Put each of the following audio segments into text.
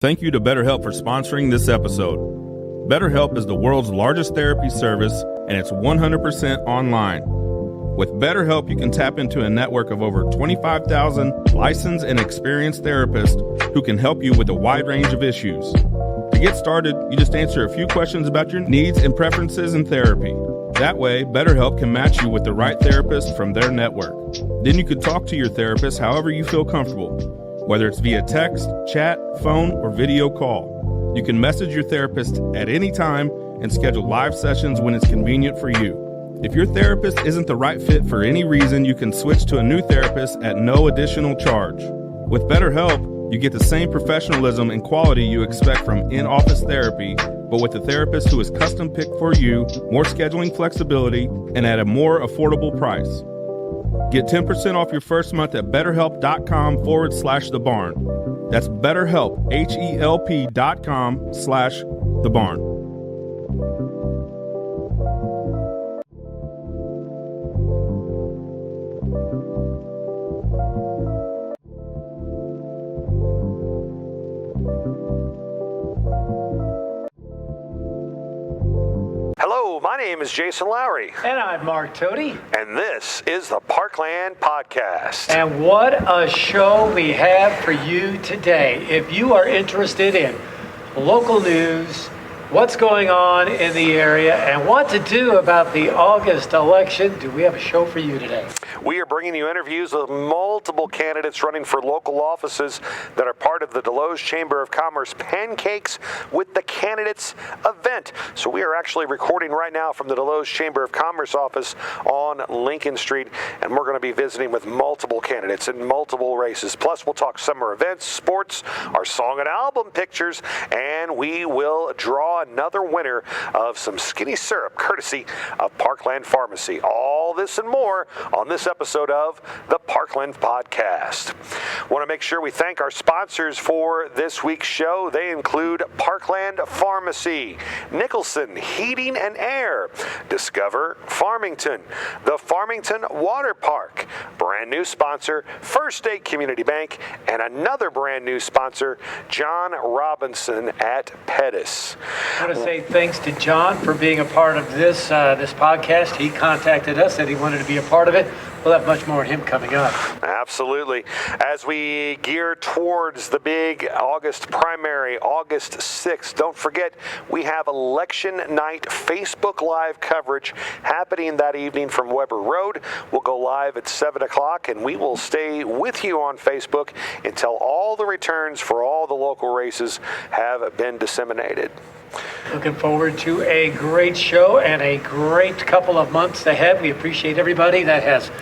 Thank you to BetterHelp for sponsoring this episode. BetterHelp is the world's largest therapy service, and it's 100% online. With BetterHelp, you can tap into a network of over 25,000 licensed and experienced therapists who can help you with a wide range of issues. To get started, you just answer a few questions about your needs and preferences in therapy. That way, BetterHelp can match you with the right therapist from their network. Then you can talk to your therapist however you feel comfortable, whether it's via text, chat, phone, or video call. You can message your therapist at any time and schedule live sessions when it's convenient for you. If your therapist isn't the right fit for any reason, you can switch to a new therapist at no additional charge. With BetterHelp, you get the same professionalism and quality you expect from in-office therapy, but with a therapist who is custom-picked for you, more scheduling flexibility, and at a more affordable price. Get 10% off your first month at betterhelp.com/thebarn. That's BetterHelp, HELP.com/thebarn. Hello, my name is Jason Lowry. And I'm Mark Toti. And this is the Parkland Podcast. And what a show we have for you today. If you are interested in local news, what's going on in the area, and what to do about the August election, do we have a show for you today? We are bringing you interviews with multiple candidates running for local offices that are part of the Deloge Chamber of Commerce Pancakes with the Candidates event. So we are actually recording right now from the Deloge Chamber of Commerce office on Lincoln Street, and we're going to be visiting with multiple candidates in multiple races. Plus, we'll talk summer events, sports, our song and album pictures, and we will draw another winner of some skinny syrup courtesy of Parkland Pharmacy. All this and more on this episode of the Parkland Podcast. Want to make sure we thank our sponsors for this week's show. They include Parkland Pharmacy, Nicholson Heating and Air, Discover Farmington, the Farmington Water Park, brand new sponsor, First State Community Bank, and another brand new sponsor, John Robinson at Pettis. I want to say thanks to John for being a part of this podcast. He contacted us, said he wanted to be a part of it. We'll have much more on him coming up. Absolutely. As we gear towards the big August primary, August 6th, don't forget we have election night Facebook Live coverage happening that evening from Weber Road. We'll go live at 7 o'clock, and we will stay with you on Facebook until all the returns for all the local races have been disseminated. Looking forward to a great show and a great couple of months ahead. We appreciate everybody that has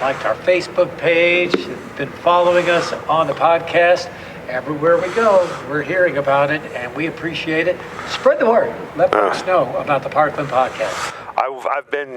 liked our Facebook page, been following us on the podcast. Everywhere we go, we're hearing about it, and we appreciate it. Spread the word. Let folks know about the Parkland Podcast.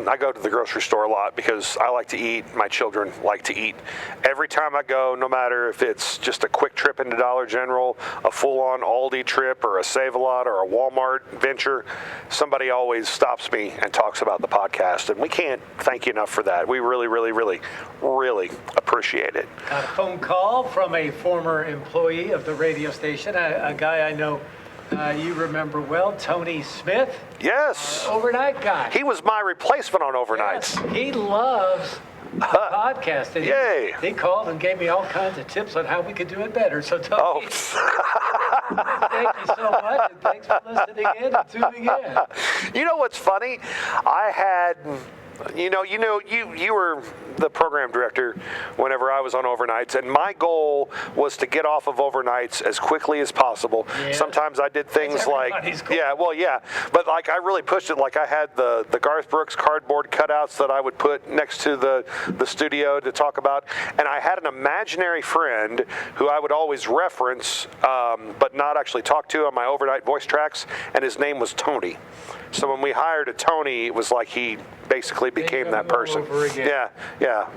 I go to the grocery store a lot because I like to eat. My children like to eat. Every time I go, no matter if it's just a quick trip into Dollar General, a full-on Aldi trip, or a Save-A-Lot, or a Walmart venture, somebody always stops me and talks about the podcast. And we can't thank you enough for that. We really, really, really, really appreciate it. Got a phone call from a former employee of the radio station, a guy I know you remember well, Tony Smith. Yes. Overnight guy. He was my replacement on overnights. Yes, he loves the podcast. And Yay. He called and gave me all kinds of tips on how we could do it better. So Tony, thank you so much, and thanks for listening in and tuning in. You know what's funny? I had... You were the program director whenever I was on overnights, and my goal was to get off of overnights as quickly as possible. Yeah. Sometimes I did things like, but like I really pushed it. Like I had the Garth Brooks cardboard cutouts that I would put next to the studio to talk about, and I had an imaginary friend who I would always reference, but not actually talk to on my overnight voice tracks, and his name was Tony. So when we hired a Tony, it was like he basically became that person. Yeah,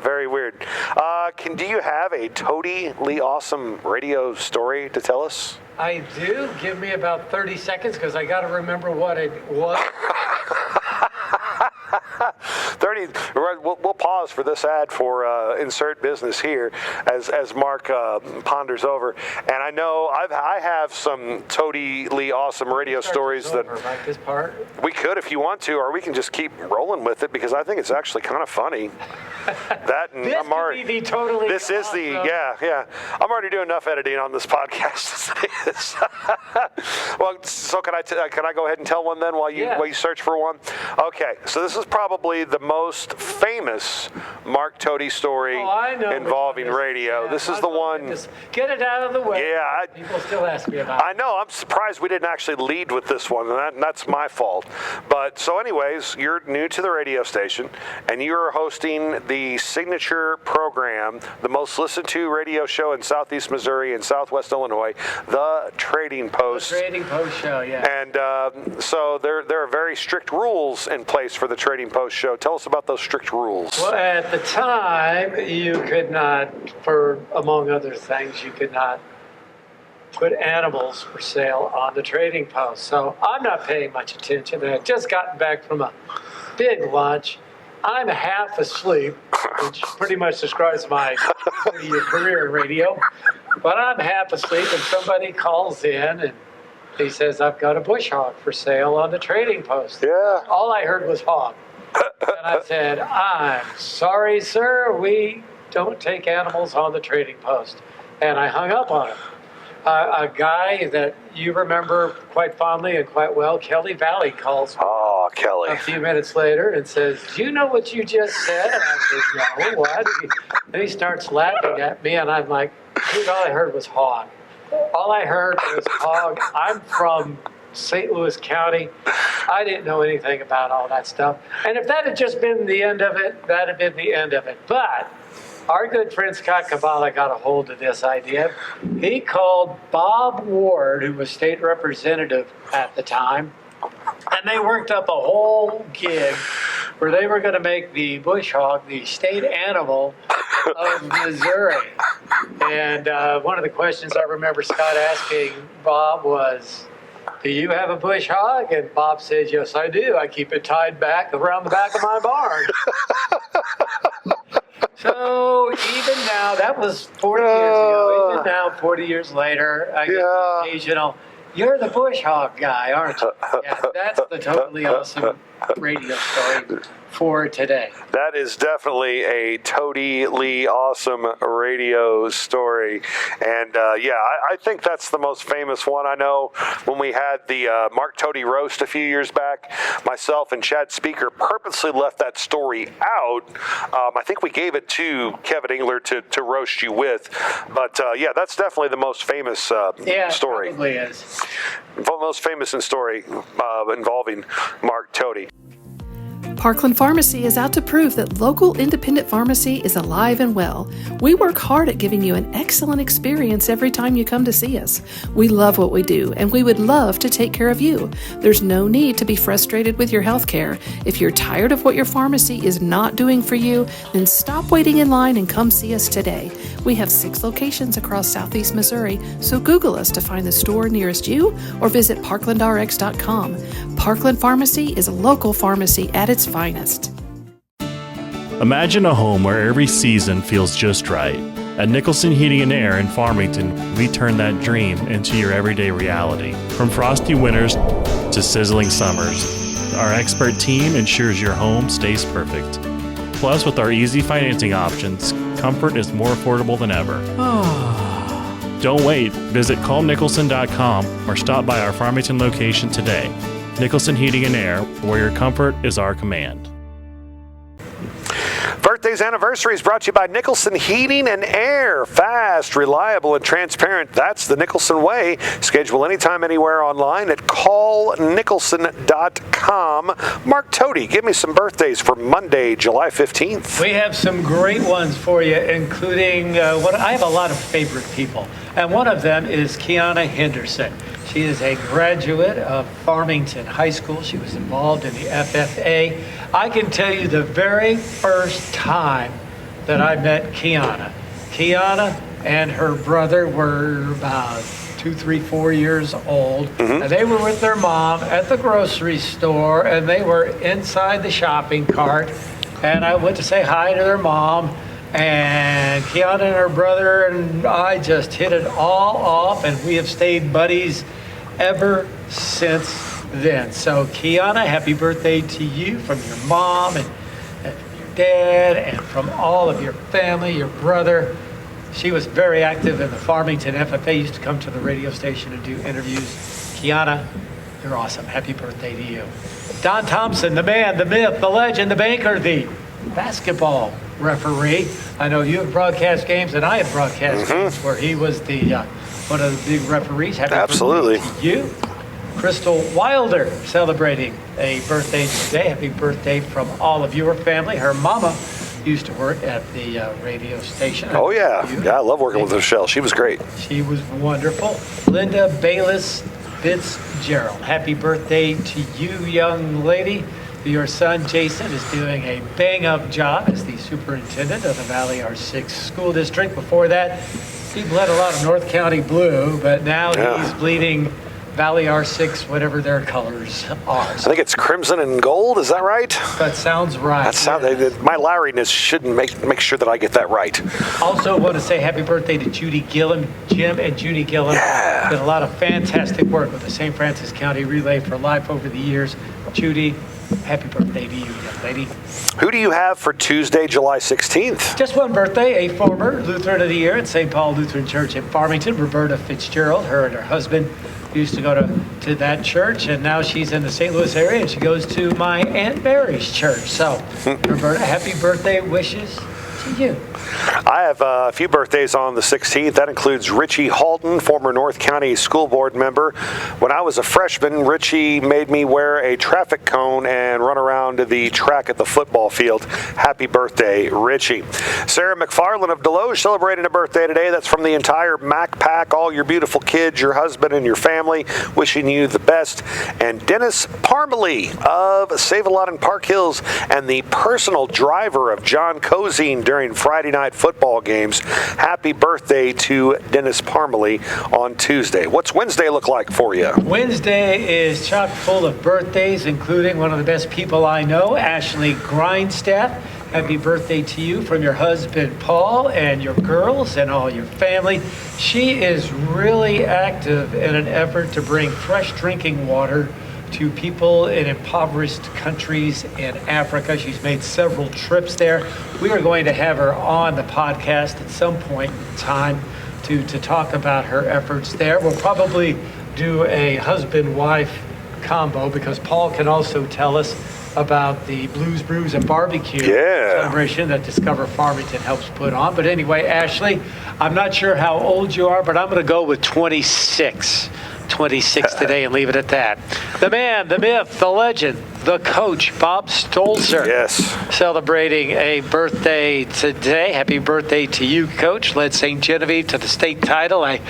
very weird. Do you have a Toti-ly awesome radio story to tell us? I do. Give me about 30 seconds because I got to remember what it was. 30 already. We'll pause for this ad for insert business here as Mark ponders over. And I know I have some Toti-ly awesome radio stories that like this part. We could if you want to, or we can just keep rolling with it because I think it's actually kind of funny. That and This I'm already. could be the totally. This is the yeah. I'm already doing enough editing on this podcast as it is. Well, so can I go ahead and tell one then while you search for one? Okay, so this is probably the most famous Mark Toti story involving radio. Yeah, this is the one. Just get it out of the way. Yeah, people still ask me about it. I know. I'm surprised we didn't actually lead with this one, and that's my fault. But so, anyways, you're new to the radio station, and you're hosting the signature program, the most listened to radio show in Southeast Missouri and Southwest Illinois, the Trading Post. The Trading Post show, yeah. And so there are very strict rules in place for the Trading Post show. Tell us about those strict rules. Well, at the time, you could not, among other things, you could not put animals for sale on the Trading Post. So I'm not paying much attention. I had just gotten back from a big lunch. I'm half asleep, which pretty much describes my 40-year career in radio. But I'm half asleep, and somebody calls in, and he says, I've got a bush hog for sale on the Trading Post. Yeah. All I heard was hog. And I said, I'm sorry, sir, we don't take animals on the Trading Post. And I hung up on him. A guy that you remember quite fondly and quite well, Kelly Valley, calls me. Oh, Kelly. A few minutes later and says, do you know what you just said? And I said, no, what? And he starts laughing at me, and I'm like, dude, all I heard was hog. All I heard was hog. I'm from St. Louis County. I didn't know anything about all that stuff. And if that had just been the end of it, that had been the end of it. But our good friend Scott Kabbalah got a hold of this idea. He called Bob Ward, who was state representative at the time, and they worked up a whole gig where they were going to make the bush hog the state animal of Missouri. And one of the questions I remember Scott asking Bob was, do you have a bush hog? And Bob said, yes, I do. I keep it tied back around the back of my barn. So even now, that was 40 years ago. Even now, 40 years later, I get the occasional, you're the bush hog guy, aren't you? Yeah, that's the totally awesome radio story for today. That is definitely a Toti-ly awesome radio story. And I think that's the most famous one. I know when we had the Mark Toti roast a few years back, myself and Chad Speaker purposely left that story out. I think we gave it to Kevin Engler to roast you with. But that's definitely the most famous story. Yeah, it probably is. Most famous story involving Mark Toti. Parkland Pharmacy is out to prove that local independent pharmacy is alive and well. We work hard at giving you an excellent experience every time you come to see us. We love what we do, and we would love to take care of you. There's no need to be frustrated with your health care. If you're tired of what your pharmacy is not doing for you, then stop waiting in line and come see us today. We have 6 locations across Southeast Missouri, so Google us to find the store nearest you or visit parklandrx.com. Parkland Pharmacy is a local pharmacy at its finest. Imagine a home where every season feels just right. At Nicholson Heating and Air in Farmington, we turn that dream into your everyday reality. From frosty winters to sizzling summers, our expert team ensures your home stays perfect. Plus, with our easy financing options, comfort is more affordable than ever. Don't wait. Visit callnicholson.com or stop by our Farmington location today. Nicholson Heating and Air, where your comfort is our command. Birthdays, anniversaries brought to you by Nicholson Heating and Air. Fast, reliable, and transparent. That's the Nicholson way. Schedule anytime, anywhere online at callnicholson.com. Mark Toti, give me some birthdays for Monday, July 15th. We have some great ones for you, including I have a lot of favorite people, and one of them is Kiana Henderson. She is a graduate of Farmington High School. She was involved in the FFA. I can tell you the very first time that I met Kiana and her brother were about 2, 3, 4 years old. Mm-hmm. And they were with their mom at the grocery store, and they were inside the shopping cart. and I went to say hi to their mom. And Kiana and her brother and I just hit it all off, and we have stayed buddies ever since then. So Kiana, happy birthday to you from your mom and your dad and from all of your family, your brother. She was very active in the Farmington FFA, used to come to the radio station and do interviews. Kiana, you're awesome. Happy birthday to you. Don Thompson, the man, the myth, the legend, the banker, the basketball referee. I know you have broadcast games, and I have broadcast games where he was the one of the big referees. Happy Absolutely. birthday to you. Crystal Wilder celebrating a birthday today. Happy birthday from all of your family. Her mama used to work at the radio station. Oh, yeah. Yeah, I love working with Michelle. She was great. She was wonderful. Linda Bayless Fitzgerald. Happy birthday to you, young lady. Your son, Jason, is doing a bang-up job as the superintendent of the Valley R6 School District. Before that, he bled a lot of North County blue, but now he's bleeding Valley R6, whatever their colors are. I think it's crimson and gold. Is that right? That sounds right. That sounds. My Larryness shouldn't make sure that I get that right. Also want to say happy birthday to Judy Gillum. Jim and Judy Gillum did a lot of fantastic work with the St. Francis County Relay for Life over the years. Judy, happy birthday to you, young lady. Who do you have for Tuesday, July 16th? Just one birthday, a former Lutheran of the Year at St. Paul Lutheran Church in Farmington, Roberta Fitzgerald. Her and her husband used to go to that church, and now she's in the St. Louis area, and she goes to my Aunt Mary's church. So, Roberta, happy birthday wishes to you. I have a few birthdays on the 16th. That includes Richie Halton, former North County School Board member. When I was a freshman, Richie made me wear a traffic cone and run around the track at the football field. Happy birthday, Richie. Sarah McFarland of Deloge celebrating a birthday today. That's from the entire Mac Pack, all your beautiful kids, your husband, and your family. Wishing you the best. And Dennis Parmalee of Save-A-Lot in Park Hills and the personal driver of John Cozine during Friday night football games. Happy birthday to Dennis Parmalee on Tuesday. What's Wednesday look like for you? Wednesday is chock full of birthdays, including one of the best people I know, Ashley Grindstaff. Happy birthday to you from your husband, Paul, and your girls and all your family. She is really active in an effort to bring fresh drinking water to people in impoverished countries in Africa. She's made several trips there. We are going to have her on the podcast at some point in time to talk about her efforts there. We'll probably do a husband-wife combo because Paul can also tell us about the Blues, Brews, and Barbecue celebration that Discover Farmington helps put on. But anyway, Ashley, I'm not sure how old you are, but I'm going to go with 26 today and leave it at that. The man, the myth, the legend, the coach, Bob Stolzer. Yes. Celebrating a birthday today. Happy birthday to you, Coach. Led St. Genevieve to the state title. I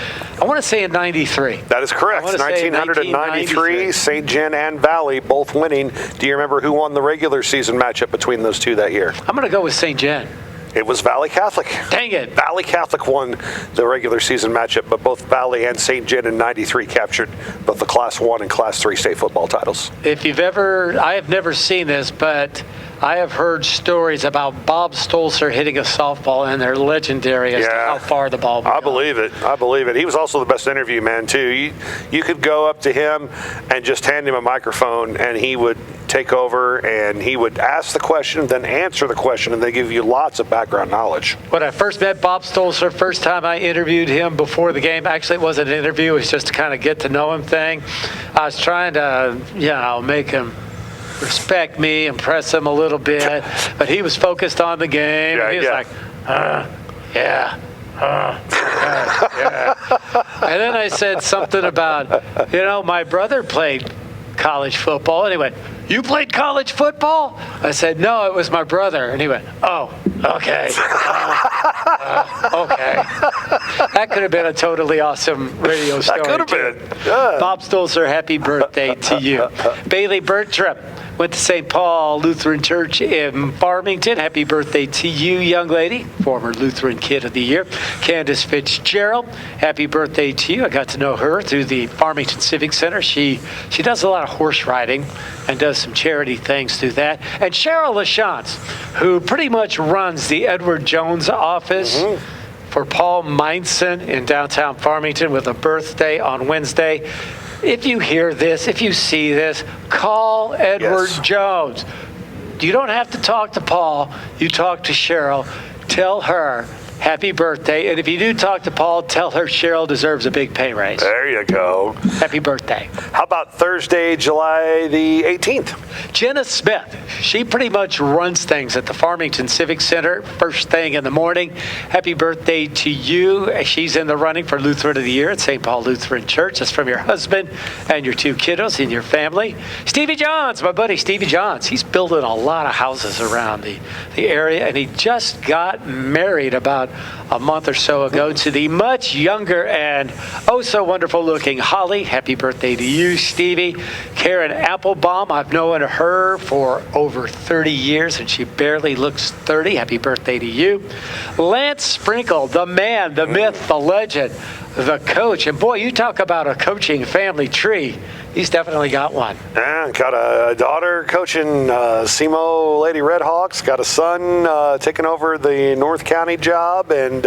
want to say in 93. That is correct. 1993, St. Gen and Valley both winning. Do you remember who won the regular season matchup between those two that year? I'm going to go with St. Gen. It was Valley Catholic. Dang it. Valley Catholic won the regular season matchup, but both Valley and St. Gen in 93 captured both the Class 1 and Class 3 state football titles. I have never seen this, but I have heard stories about Bob Stolzer hitting a softball, and they're legendary as to how far the ball would go. I believe it. He was also the best interview man, too. You could go up to him and just hand him a microphone, and he would take over, and he would ask the question, then answer the question, and they give you lots of background knowledge. When I first met Bob Stolzer, first time I interviewed him before the game, actually it wasn't an interview, it was just to kind of get to know him thing. I was trying to, make him respect me, impress him a little bit, but he was focused on the game. He was like, yeah. And then I said something about, my brother played college football. And he went, you played college football? I said, no, it was my brother. And he went, oh, okay. Okay. That could have been a totally awesome radio story. That could have been. Yeah. Bob Stolzer, happy birthday to you. Bailey Bertram went to St. Paul Lutheran Church in Farmington. Happy birthday to you, young lady. Former Lutheran Kid of the Year. Candace Fitzgerald, happy birthday to you. I got to know her through the Farmington Civic Center. She does a lot of horse riding and does does some charity things through that. And Cheryl LaChance, who pretty much runs the Edward Jones office for Paul Meinson in downtown Farmington with a birthday on Wednesday. If you hear this, if you see this, call Edward Jones. You don't have to talk to Paul. You talk to Cheryl. Tell her happy birthday. And if you do talk to Paul, tell her Cheryl deserves a big pay raise. There you go. Happy birthday. How about Thursday, July the 18th? Jenna Smith, she pretty much runs things at the Farmington Civic Center first thing in the morning. Happy birthday to you. She's in the running for Lutheran of the Year at St. Paul Lutheran Church. That's from your husband and your 2 kiddos and your family. Stevie Johns, my buddy Stevie Johns, he's building a lot of houses around the area, and he just got married about a month or so ago to the much younger and oh so wonderful looking Holly. Happy birthday to you, Stevie. Karen Applebaum, I've known her for over 30 years and she barely looks 30. Happy birthday to you. Lance Sprinkle, the man, the myth, the legend, the coach. And boy, you talk about a coaching family tree. He's definitely got one. Yeah, got a daughter coaching SEMO Lady Redhawks, got a son taking over the North County job, and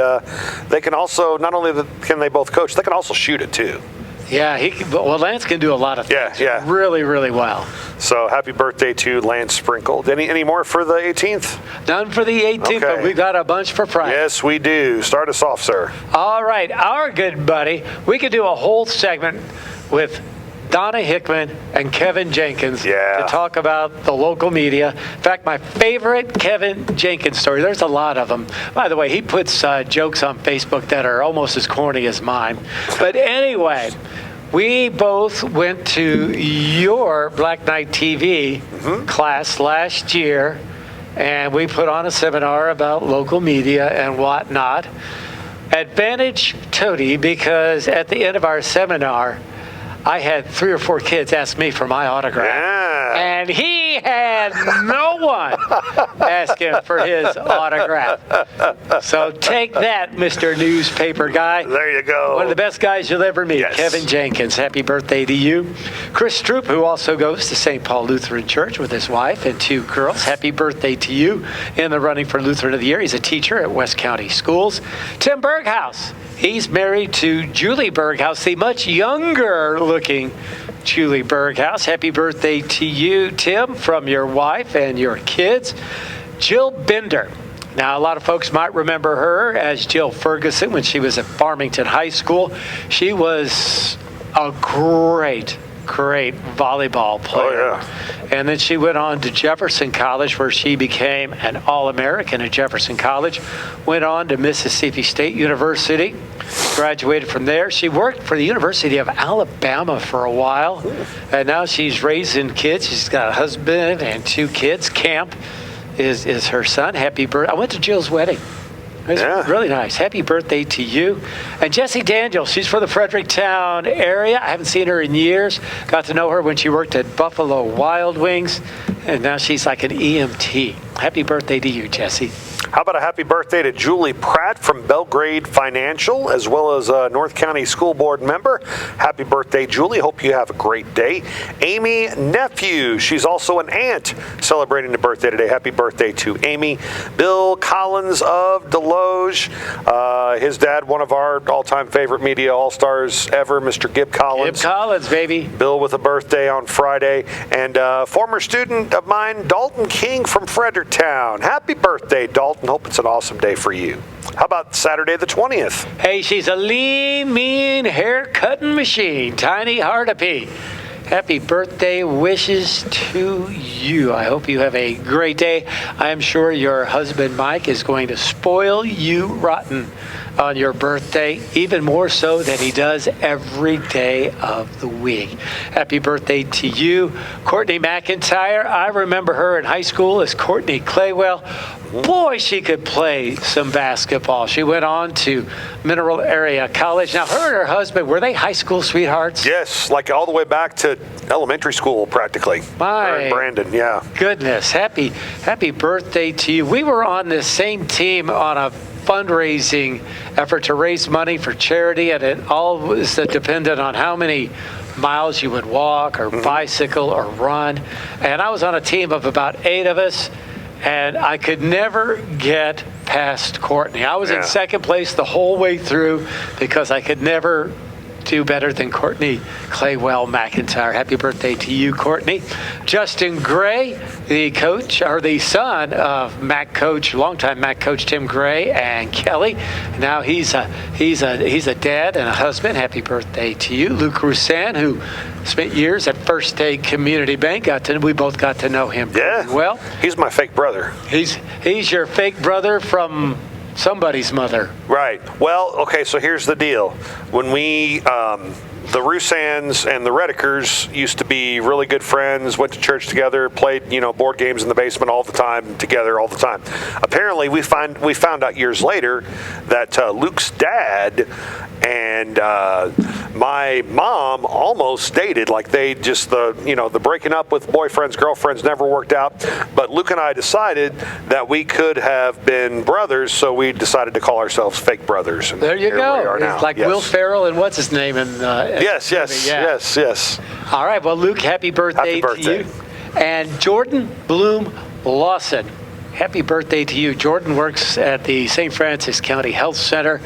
they can also, not only can they both coach, they can also shoot it too. Yeah, Lance can do a lot of things. Yeah. Really, really well. So happy birthday to Lance Sprinkle. Any more for the 18th? None for the 18th, Okay. but we've got a bunch for Friday. Yes, we do. Start us off, sir. All right, our good buddy, we could do a whole segment with Donna Hickman and Kevin Jenkins to talk about the local media. In fact, my favorite Kevin Jenkins story, there's a lot of them. By the way, he puts jokes on Facebook that are almost as corny as mine. But anyway, we both went to your Black Knight TV class last year, and we put on a seminar about local media and whatnot. Advantage Toti, because at the end of our seminar, I had 3 or 4 kids ask me for my autograph. Yeah. And he had no one ask him for his autograph. So take that, Mr. Newspaper Guy. There you go. One of the best guys you'll ever meet, Yes. Kevin Jenkins. Happy birthday to you. Chris Stroop, who also goes to St. Paul Lutheran Church with his wife and 2 girls. Happy birthday to you in the running for Lutheran of the Year. He's a teacher at West County Schools. Tim Berghaus. He's married to Julie Berghaus, the much younger looking Julie Berghaus. Happy birthday to you, Tim, from your wife and your kids. Jill Bender. Now, a lot of folks might remember her as Jill Ferguson when she was at Farmington High School. She was a great volleyball player. Oh, yeah. And then she went on to Jefferson College, where she became an All-American at Jefferson College. Went on to Mississippi State University, graduated from there. She worked for the University of Alabama for a while, and now she's raising kids. She's got a husband and 2 kids. Camp is her son. Happy birthday. I went to Jill's wedding. It's really nice. Happy birthday to you. And Jessie Daniel, she's from the Fredericktown area. I haven't seen her in years. Got to know her when she worked at Buffalo Wild Wings. And now she's like an EMT. Happy birthday to you, Jessie. How about a happy birthday to Julie Pratt from Belgrade Financial, as well as a North County School Board member. Happy birthday, Julie. Hope you have a great day. Amy Nephew, she's also an aunt, celebrating a birthday today. Happy birthday to Amy. Bill Collins of Deloge, his dad, one of our all-time favorite media all-stars ever, Mr. Gib Collins. Gib Collins, baby. Bill with a birthday on Friday. And former student of mine, Dalton King from Fredericktown. Happy birthday, Dalton. Hope it's an awesome day for you. How about Saturday the 20th? Hey, she's a lean, mean hair-cutting machine. Tiny Hardapee. Happy birthday wishes to you. I hope you have a great day. I am sure your husband, Mike, is going to spoil you rotten on your birthday, even more so than he does every day of the week. Happy birthday to you. Courtney McIntyre, I remember her in high school as Courtney Claywell. Boy, she could play some basketball. She went on to Mineral Area College. Now, her and her husband, were they high school sweethearts? Yes, like all the way back to elementary school, practically. Her and Brandon, yeah. Goodness, happy birthday to you. We were on the same team on a fundraising effort to raise money for charity, and it all was dependent on how many miles you would walk or bicycle or run. And I was on a team of about 8 of us, and I could never get past Courtney. I was in second place the whole way through because I could never do better than Courtney Claywell McIntyre. Happy birthday to you, Courtney. Justin Gray, the coach, or the son of MAC coach, longtime MAC coach Tim Gray and Kelly. Now he's a dad and a husband. Happy birthday to you. Luke Roussan, who spent years at First State Community Bank. We both got to know him pretty well. He's my fake brother. He's your fake brother from somebody's mother. Right. Well, okay, so here's the deal. When we, the Roussans and the Redekers used to be really good friends, went to church together, played, board games in the basement all the time, together all the time. Apparently, we found out years later that Luke's dad and my mom almost dated. Like they just, the breaking up with boyfriends, girlfriends never worked out. But Luke and I decided that we could have been brothers, so we decided to call ourselves fake brothers. And there you go. It's like Will Ferrell and what's his name? Yes. All right. Well, Luke, happy birthday to you. And Jordan Bloom Lawson. Happy birthday to you. Jordan works at the St. Francis County Health Center.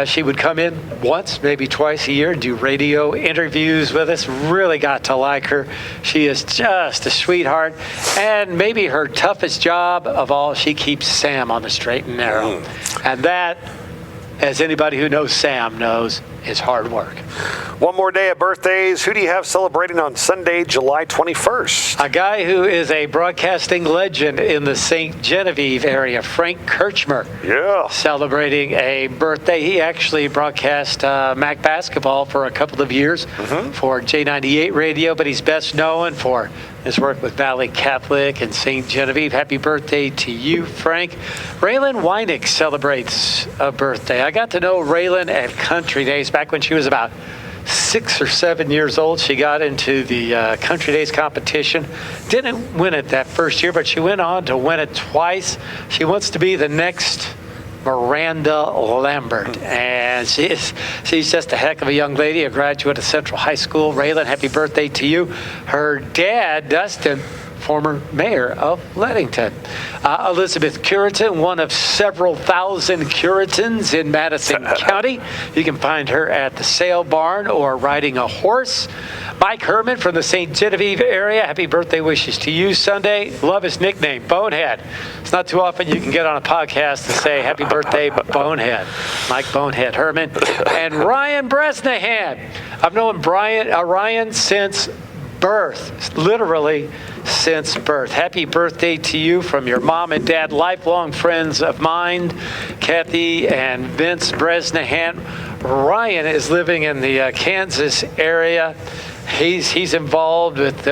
She would come in once, maybe twice a year, and do radio interviews with us. Really got to like her. She is just a sweetheart. And maybe her toughest job of all, she keeps Sam on the straight and narrow. And that, as anybody who knows Sam knows, is hard work. One more day of birthdays. Who do you have celebrating on Sunday, July 21st? A guy who is a broadcasting legend in the St. Genevieve area, Frank Kirchmer. Yeah. Celebrating a birthday. He actually broadcast MAC basketball for a couple of years for J98 radio, but he's best known for his work with Valley Catholic and St. Genevieve. Happy birthday to you, Frank. Raylan Weinig celebrates a birthday. I got to know Raylan at Country Days back when she was about 6 or 7 years old. She got into the Country Days competition. Didn't win it that first year, but she went on to win it twice. She wants to be the next Miranda Lambert, and she's just a heck of a young lady, a graduate of Central High School. Raylan, happy birthday to you. Her dad, Dustin, former mayor of Leadington. Elizabeth Curitan, one of several thousand Curitans in Madison County. You can find her at the sale barn or riding a horse. Mike Herman from the St. Genevieve area. Happy birthday wishes to you Sunday. Love his nickname, Bonehead. It's not too often you can get on a podcast and say happy birthday, Bonehead. Mike Bonehead Herman. And Ryan Bresnahan. I've known Ryan since birth, literally since birth. Happy birthday to you from your mom and dad, lifelong friends of mine, Kathy and Vince Bresnahan. Ryan is living in the Kansas area. He's involved with the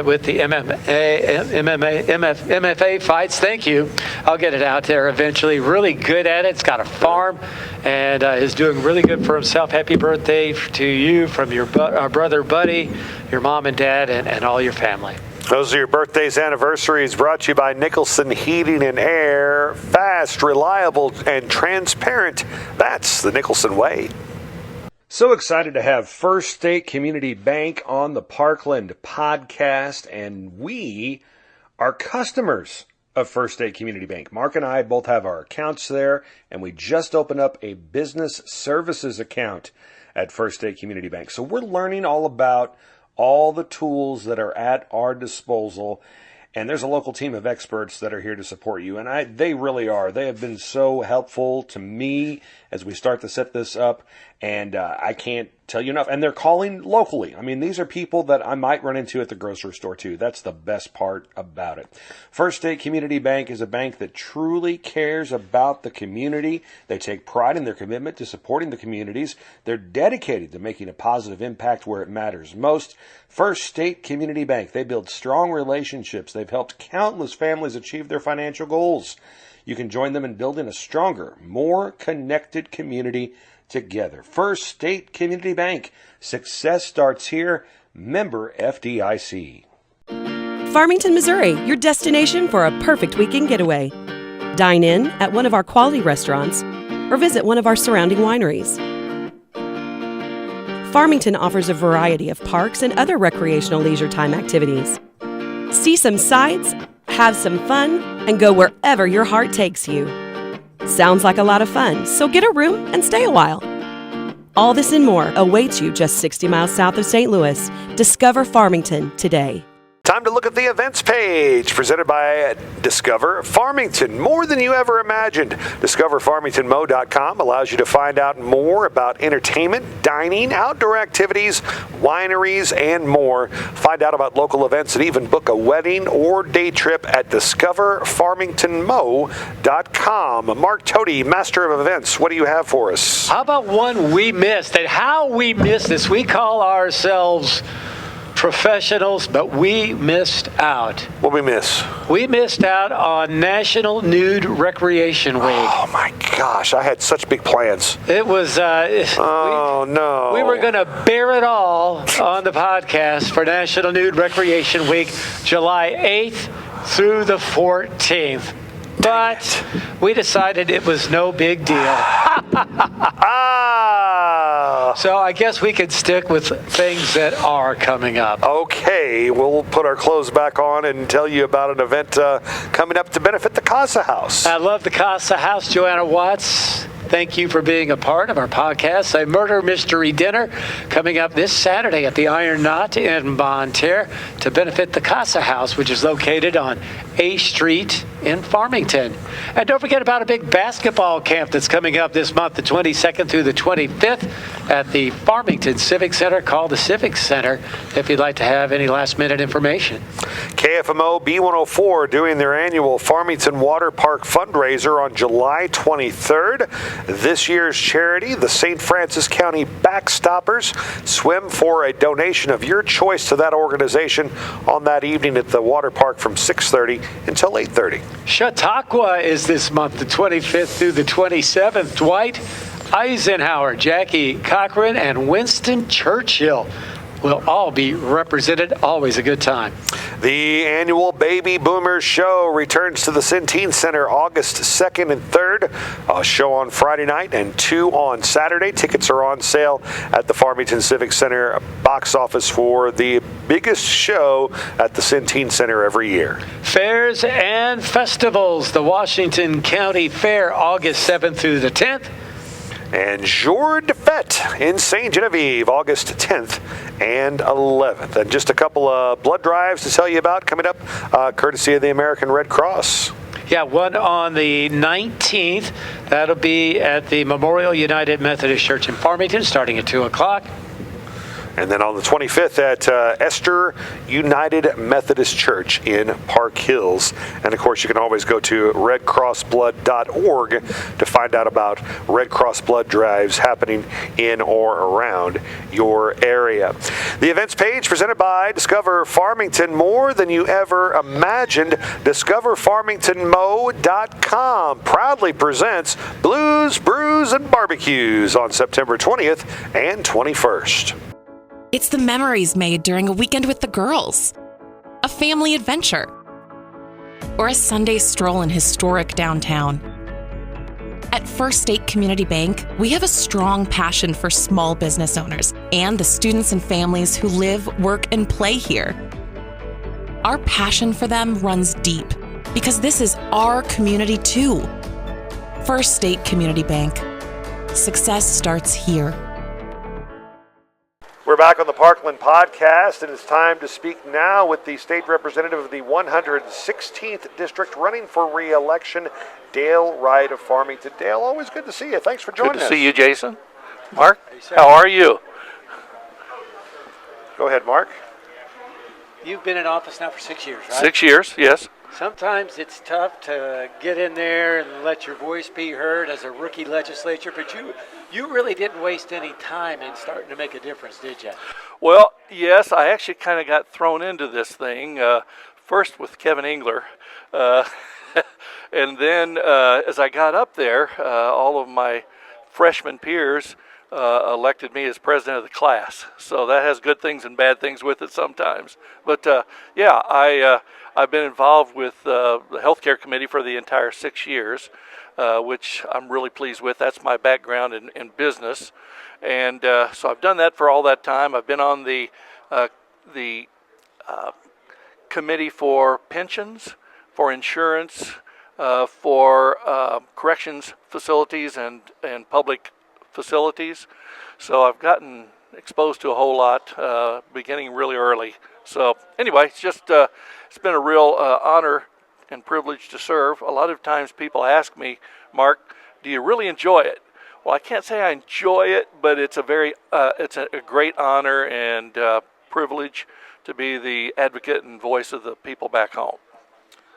MFA fights. Thank you. I'll get it out there eventually. Really good at it. It's got a farm and is doing really good for himself. Happy birthday to you from your brother Buddy, your mom and dad, and all your family. Those are your birthdays, anniversaries, brought to you by Nicholson Heating and Air. Fast, reliable, and transparent. That's the Nicholson way. So excited to have First State Community Bank on the Parkland podcast, and we are customers of First State Community Bank. Mark and I both have our accounts there, and we just opened up a business services account at First State Community Bank. So we're learning all about all the tools that are at our disposal, and there's a local team of experts that are here to support you, and they really are. They have been so helpful to me as we start to set this up, and I can't tell you enough. And they're calling locally. I mean, these are people that I might run into at the grocery store too. That's the best part about it. First State Community Bank is a bank that truly cares about the community. They take pride in their commitment to supporting the communities. They're dedicated to making a positive impact where it matters most. First State Community Bank, they build strong relationships. They've helped countless families achieve their financial goals. You can join them in building a stronger, more connected community together. First State Community Bank. Success starts here. Member FDIC. Farmington, Missouri, your destination for a perfect weekend getaway. Dine in at one of our quality restaurants or visit one of our surrounding wineries. Farmington offers a variety of parks and other recreational leisure time activities. See some sights, have some fun, and go wherever your heart takes you. Sounds like a lot of fun, so get a room and stay a while. All this and more awaits you just 60 miles south of St. Louis. Discover Farmington today. Time to look at the events page presented by Discover Farmington. More than you ever imagined. DiscoverFarmingtonMo.com allows you to find out more about entertainment, dining, outdoor activities, wineries, and more. Find out about local events and even book a wedding or day trip at DiscoverFarmingtonMo.com. Mark Toti, Master of Events, what do you have for us? How about one we missed? And how we missed this? We call ourselves professionals, but we missed out. What we miss? We missed out on National Nude Recreation Week. Oh my gosh, I had such big plans. It was, no. we were going to bear it all on the podcast for National Nude Recreation Week, July 8th through the 14th. But we decided it was no big deal. So I guess we could stick with things that are coming up. Okay, we'll put our clothes back on and tell you about an event coming up to benefit the Casa House. I love the Casa House. Joanna Watts, thank you for being a part of our podcast. A murder mystery dinner coming up this Saturday at the Iron Knot in Bonne Terre to benefit the Casa House, which is located on A Street in Farmington. And don't forget about a big basketball camp that's coming up this month, the 22nd through the 25th at the Farmington Civic Center. Call the Civic Center if you'd like to have any last-minute information. KFMO B104 doing their annual Farmington Water Park fundraiser on July 23rd. This year's charity, the St. Francis County Backstoppers, swim for a donation of your choice to that organization on that evening at the water park from 6:30 until 8:30. Chautauqua is this month, the 25th through the 27th. Dwight Eisenhower, Jackie Cochran, and Winston Churchill will all be represented. Always a good time. The annual Baby Boomers Show returns to the Centene Center August 2nd and 3rd. A show on Friday night and 2 on Saturday. Tickets are on sale at the Farmington Civic Center box office for the biggest show at the Centene Center every year. Fairs and festivals. The Washington County Fair, August 7th through the 10th. And Jour de Fête in St. Genevieve, August 10th and 11th. And just a couple of blood drives to tell you about coming up, courtesy of the American Red Cross. Yeah, one on the 19th. That'll be at the Memorial United Methodist Church in Farmington, starting at 2 o'clock. And then on the 25th at Esther United Methodist Church in Park Hills. And of course, you can always go to redcrossblood.org to find out about Red Cross blood drives happening in or around your area. The events page presented by Discover Farmington. More than you ever imagined. DiscoverFarmingtonMo.com proudly presents Blues, Brews, and Barbecues on September 20th and 21st. It's the memories made during a weekend with the girls, a family adventure, or a Sunday stroll in historic downtown. At First State Community Bank, we have a strong passion for small business owners and the students and families who live, work, and play here. Our passion for them runs deep because this is our community too. First State Community Bank. Success starts here. We're back on the Parkland podcast, and it's time to speak now with the state representative of the 116th District running for re-election, Dale Wright of Farmington. Dale, always good to see you. Thanks for joining us. Good to see you, Jason. Mark, how are you? Go ahead, Mark. You've been in office now for 6 years, right? 6 years, yes. Sometimes it's tough to get in there and let your voice be heard as a rookie legislature, but you really didn't waste any time in starting to make a difference, did you? Well, yes, I actually kind of got thrown into this thing, first with Kevin Engler, and then as I got up there, all of my freshman peers elected me as president of the class. So that has good things and bad things with it sometimes. But I've been involved with the healthcare committee for the entire 6 years. which I'm really pleased with. That's my background in business. And so I've done that for all that time. I've been on the committee for pensions, for insurance, for corrections facilities and public facilities. So I've gotten exposed to a whole lot, beginning really early. So anyway, it's been a real honor and privilege to serve. A lot of times people ask me, Mark, do you really enjoy it? Well, I can't say I enjoy it, but it's a great honor and privilege to be the advocate and voice of the people back home.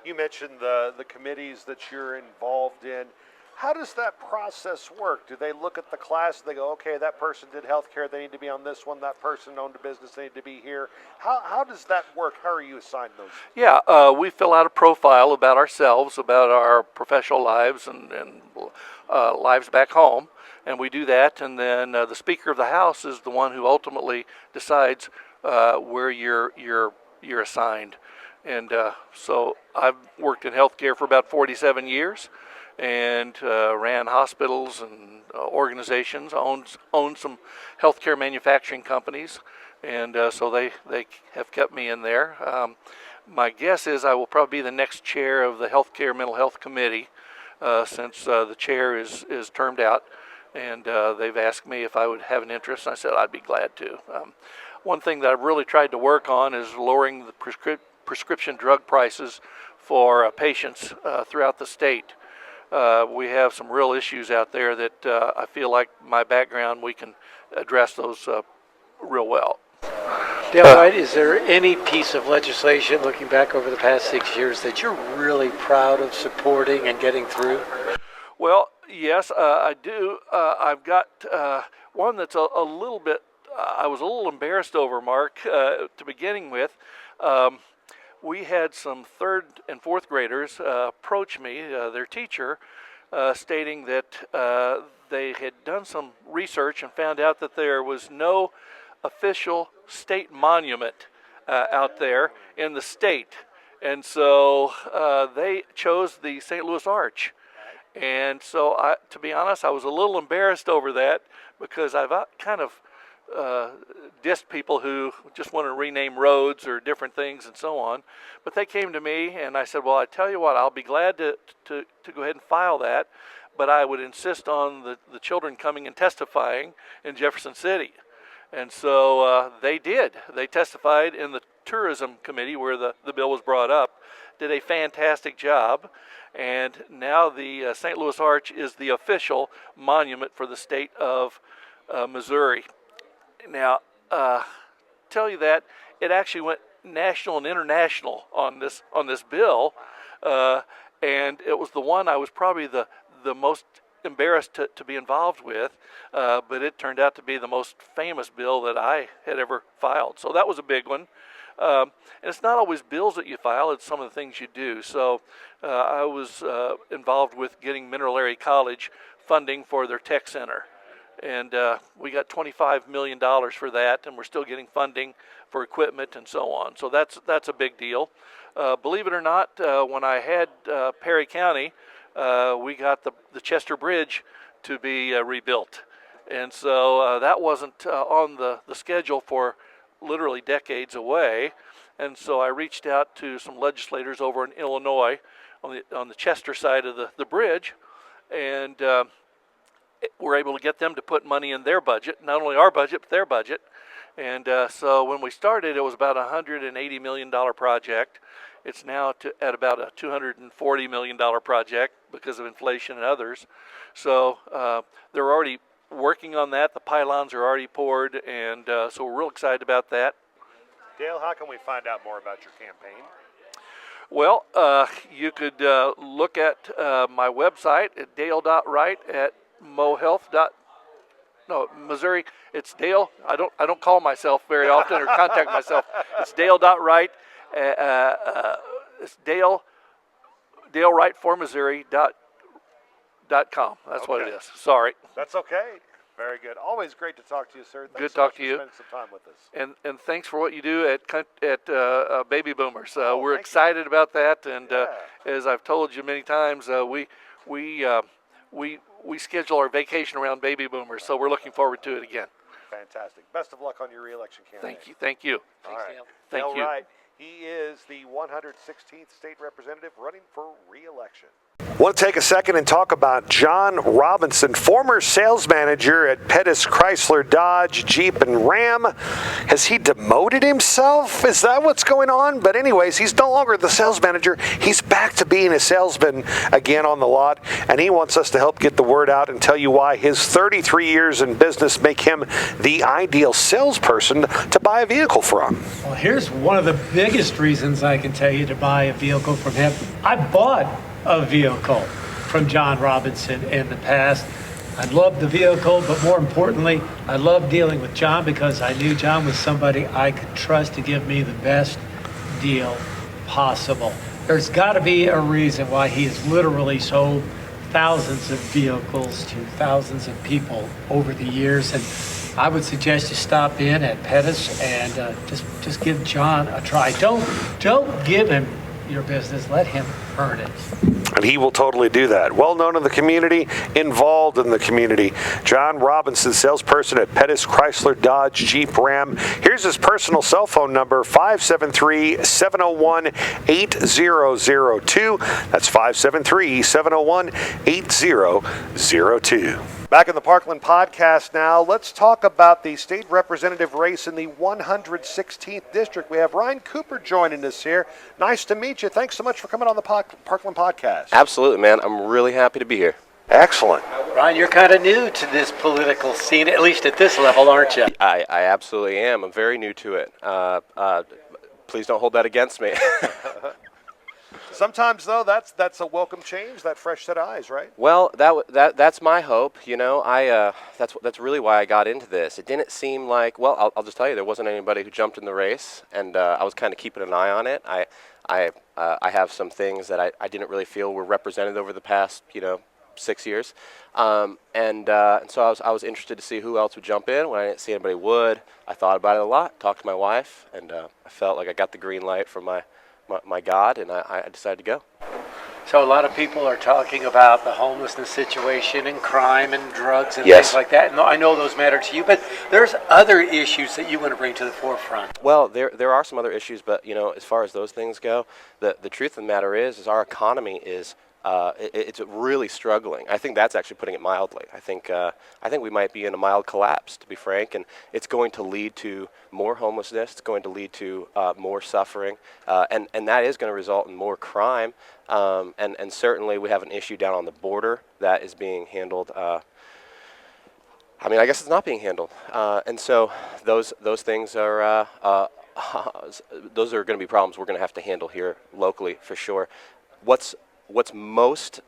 You mentioned the committees that you're involved in. How does that process work? Do they look at the class and they go, okay, that person did healthcare, they need to be on this one, that person owned a business, they need to be here? How does that work? How are you assigned those? Yeah, we fill out a profile about ourselves, about our professional lives and lives back home, and we do that, and then the Speaker of the House is the one who ultimately decides where you're assigned. And so I've worked in healthcare for about 47 years and ran hospitals and organizations, owned some healthcare manufacturing companies, and so they have kept me in there. My guess is I will probably be the next chair of the Healthcare Mental Health Committee since the chair is termed out, and they've asked me if I would have an interest, and I said I'd be glad to. One thing that I've really tried to work on is lowering the prescription drug prices for patients throughout the state. We have some real issues out there that I feel like my background, we can address those real well. Dale Wright, is there any piece of legislation, looking back over the past 6 years, that you're really proud of supporting and getting through? Well, yes, I do. I've got one that's a little bit, I was a little embarrassed over, Mark, to beginning with. We had some third and fourth graders approach me, their teacher, stating that they had done some research and found out that there was no official state monument out there in the state. And so they chose the St. Louis Arch. And so, to be honest, I was a little embarrassed over that because I've kind of dissed people who just want to rename roads or different things and so on. But they came to me and I said, well, I tell you what, I'll be glad to go ahead and file that, but I would insist on the children coming and testifying in Jefferson City. And so they did. They testified in the tourism committee where the bill was brought up, did a fantastic job. And now the St. Louis Arch is the official monument for the state of Missouri. Now, tell you that it actually went national and international on this bill, and it was the one I was probably the most embarrassed to be involved with, but it turned out to be the most famous bill that I had ever filed. So that was a big one. And it's not always bills that you file, it's some of the things you do. So I was involved with getting Mineral Area College funding for their tech center. And we got $25 million for that, and we're still getting funding for equipment and so on. So that's a big deal. Believe it or not, when I had Perry County, we got the Chester Bridge to be rebuilt. And so that wasn't on the schedule for literally decades away. And so I reached out to some legislators over in Illinois on the Chester side of the bridge, and we're able to get them to put money in their budget, not only our budget, but their budget. And so when we started, it was about a $180 million project. It's now at about a $240 million project because of inflation and others. So they're already working on that. The pylons are already poured, and so we're real excited about that. Dale, how can we find out more about your campaign? Well, you could look at my website at dale.wright at Missouri. It's Dale. I don't call myself very often or contact myself. It's dale.wright. It's DaleWrightForMissouri.com. That's okay. What it is. Sorry. That's okay. Very good. Always great to talk to you, sir. Thanks good to talk to you. Spending some time with us. And thanks for what you do at Baby Boomers. We're excited about that, and as I've told you many times, we schedule our vacation around baby boomers, so we're looking forward to it again. Fantastic. Best of luck on your re-election campaign. Thank you. Thank you. All right. Thank you. Wright, he is the 116th state representative running for re-election. I want to take a second and talk about John Robinson, former sales manager at Pettis Chrysler, Dodge, Jeep, and Ram. Has he demoted himself? Is that what's going on? But anyways, he's no longer the sales manager. He's back to being a salesman again on the lot, and he wants us to help get the word out and tell you why his 33 years in business make him the ideal salesperson to buy a vehicle from. Well, here's one of the biggest reasons I can tell you to buy a vehicle from him. I bought a vehicle from John Robinson in the past. I loved the vehicle, but more importantly, I loved dealing with John because I knew John was somebody I could trust to give me the best deal possible. There's got to be a reason why he has literally sold thousands of vehicles to thousands of people over the years, and I would suggest you stop in at Pettis and just give John a try. Don't give him your business. Let him earn it. And he will totally do that. Well known in the community, involved in the community. John Robinson, salesperson at Pettis Chrysler, Dodge, Jeep, Ram. Here's his personal cell phone number, 573-701-8002. That's 573-701-8002. Back in the Parkland podcast now, let's talk about the state representative race in the 116th district. We have Ryan Cooper joining us here. Nice to meet you. Thanks so much for coming on the Parkland podcast. Absolutely, man. I'm really happy to be here. Excellent. Ryan, you're kind of new to this political scene, at least at this level, aren't you? I absolutely am. I'm very new to it. Please don't hold that against me. Sometimes, though, that's a welcome change, that fresh set of eyes, right? Well, that's my hope. You know, that's really why I got into this. It didn't seem like, well, I'll just tell you, there wasn't anybody who jumped in the race, and I was kind of keeping an eye on it. I have some things that I didn't really feel were represented over the past, 6 years, and so I was interested to see who else would jump in. When I didn't see anybody would, I thought about it a lot, talked to my wife, and I felt like I got the green light from my God, and I decided to go. So a lot of people are talking about the homelessness situation and crime and drugs and Yes. things like that. And I know those matter to you, but there's other issues that you want to bring to the forefront. Well, there are some other issues, but as far as those things go, the truth of the matter is our economy is it's really struggling. I think that's actually putting it mildly. I think we might be in a mild collapse, to be frank, and it's going to lead to more homelessness. It's going to lead to more suffering, and that is going to result in more crime. And certainly we have an issue down on the border that is being handled. I guess it's not being handled, and so those things are those are going to be problems we're going to have to handle here locally for sure. What's most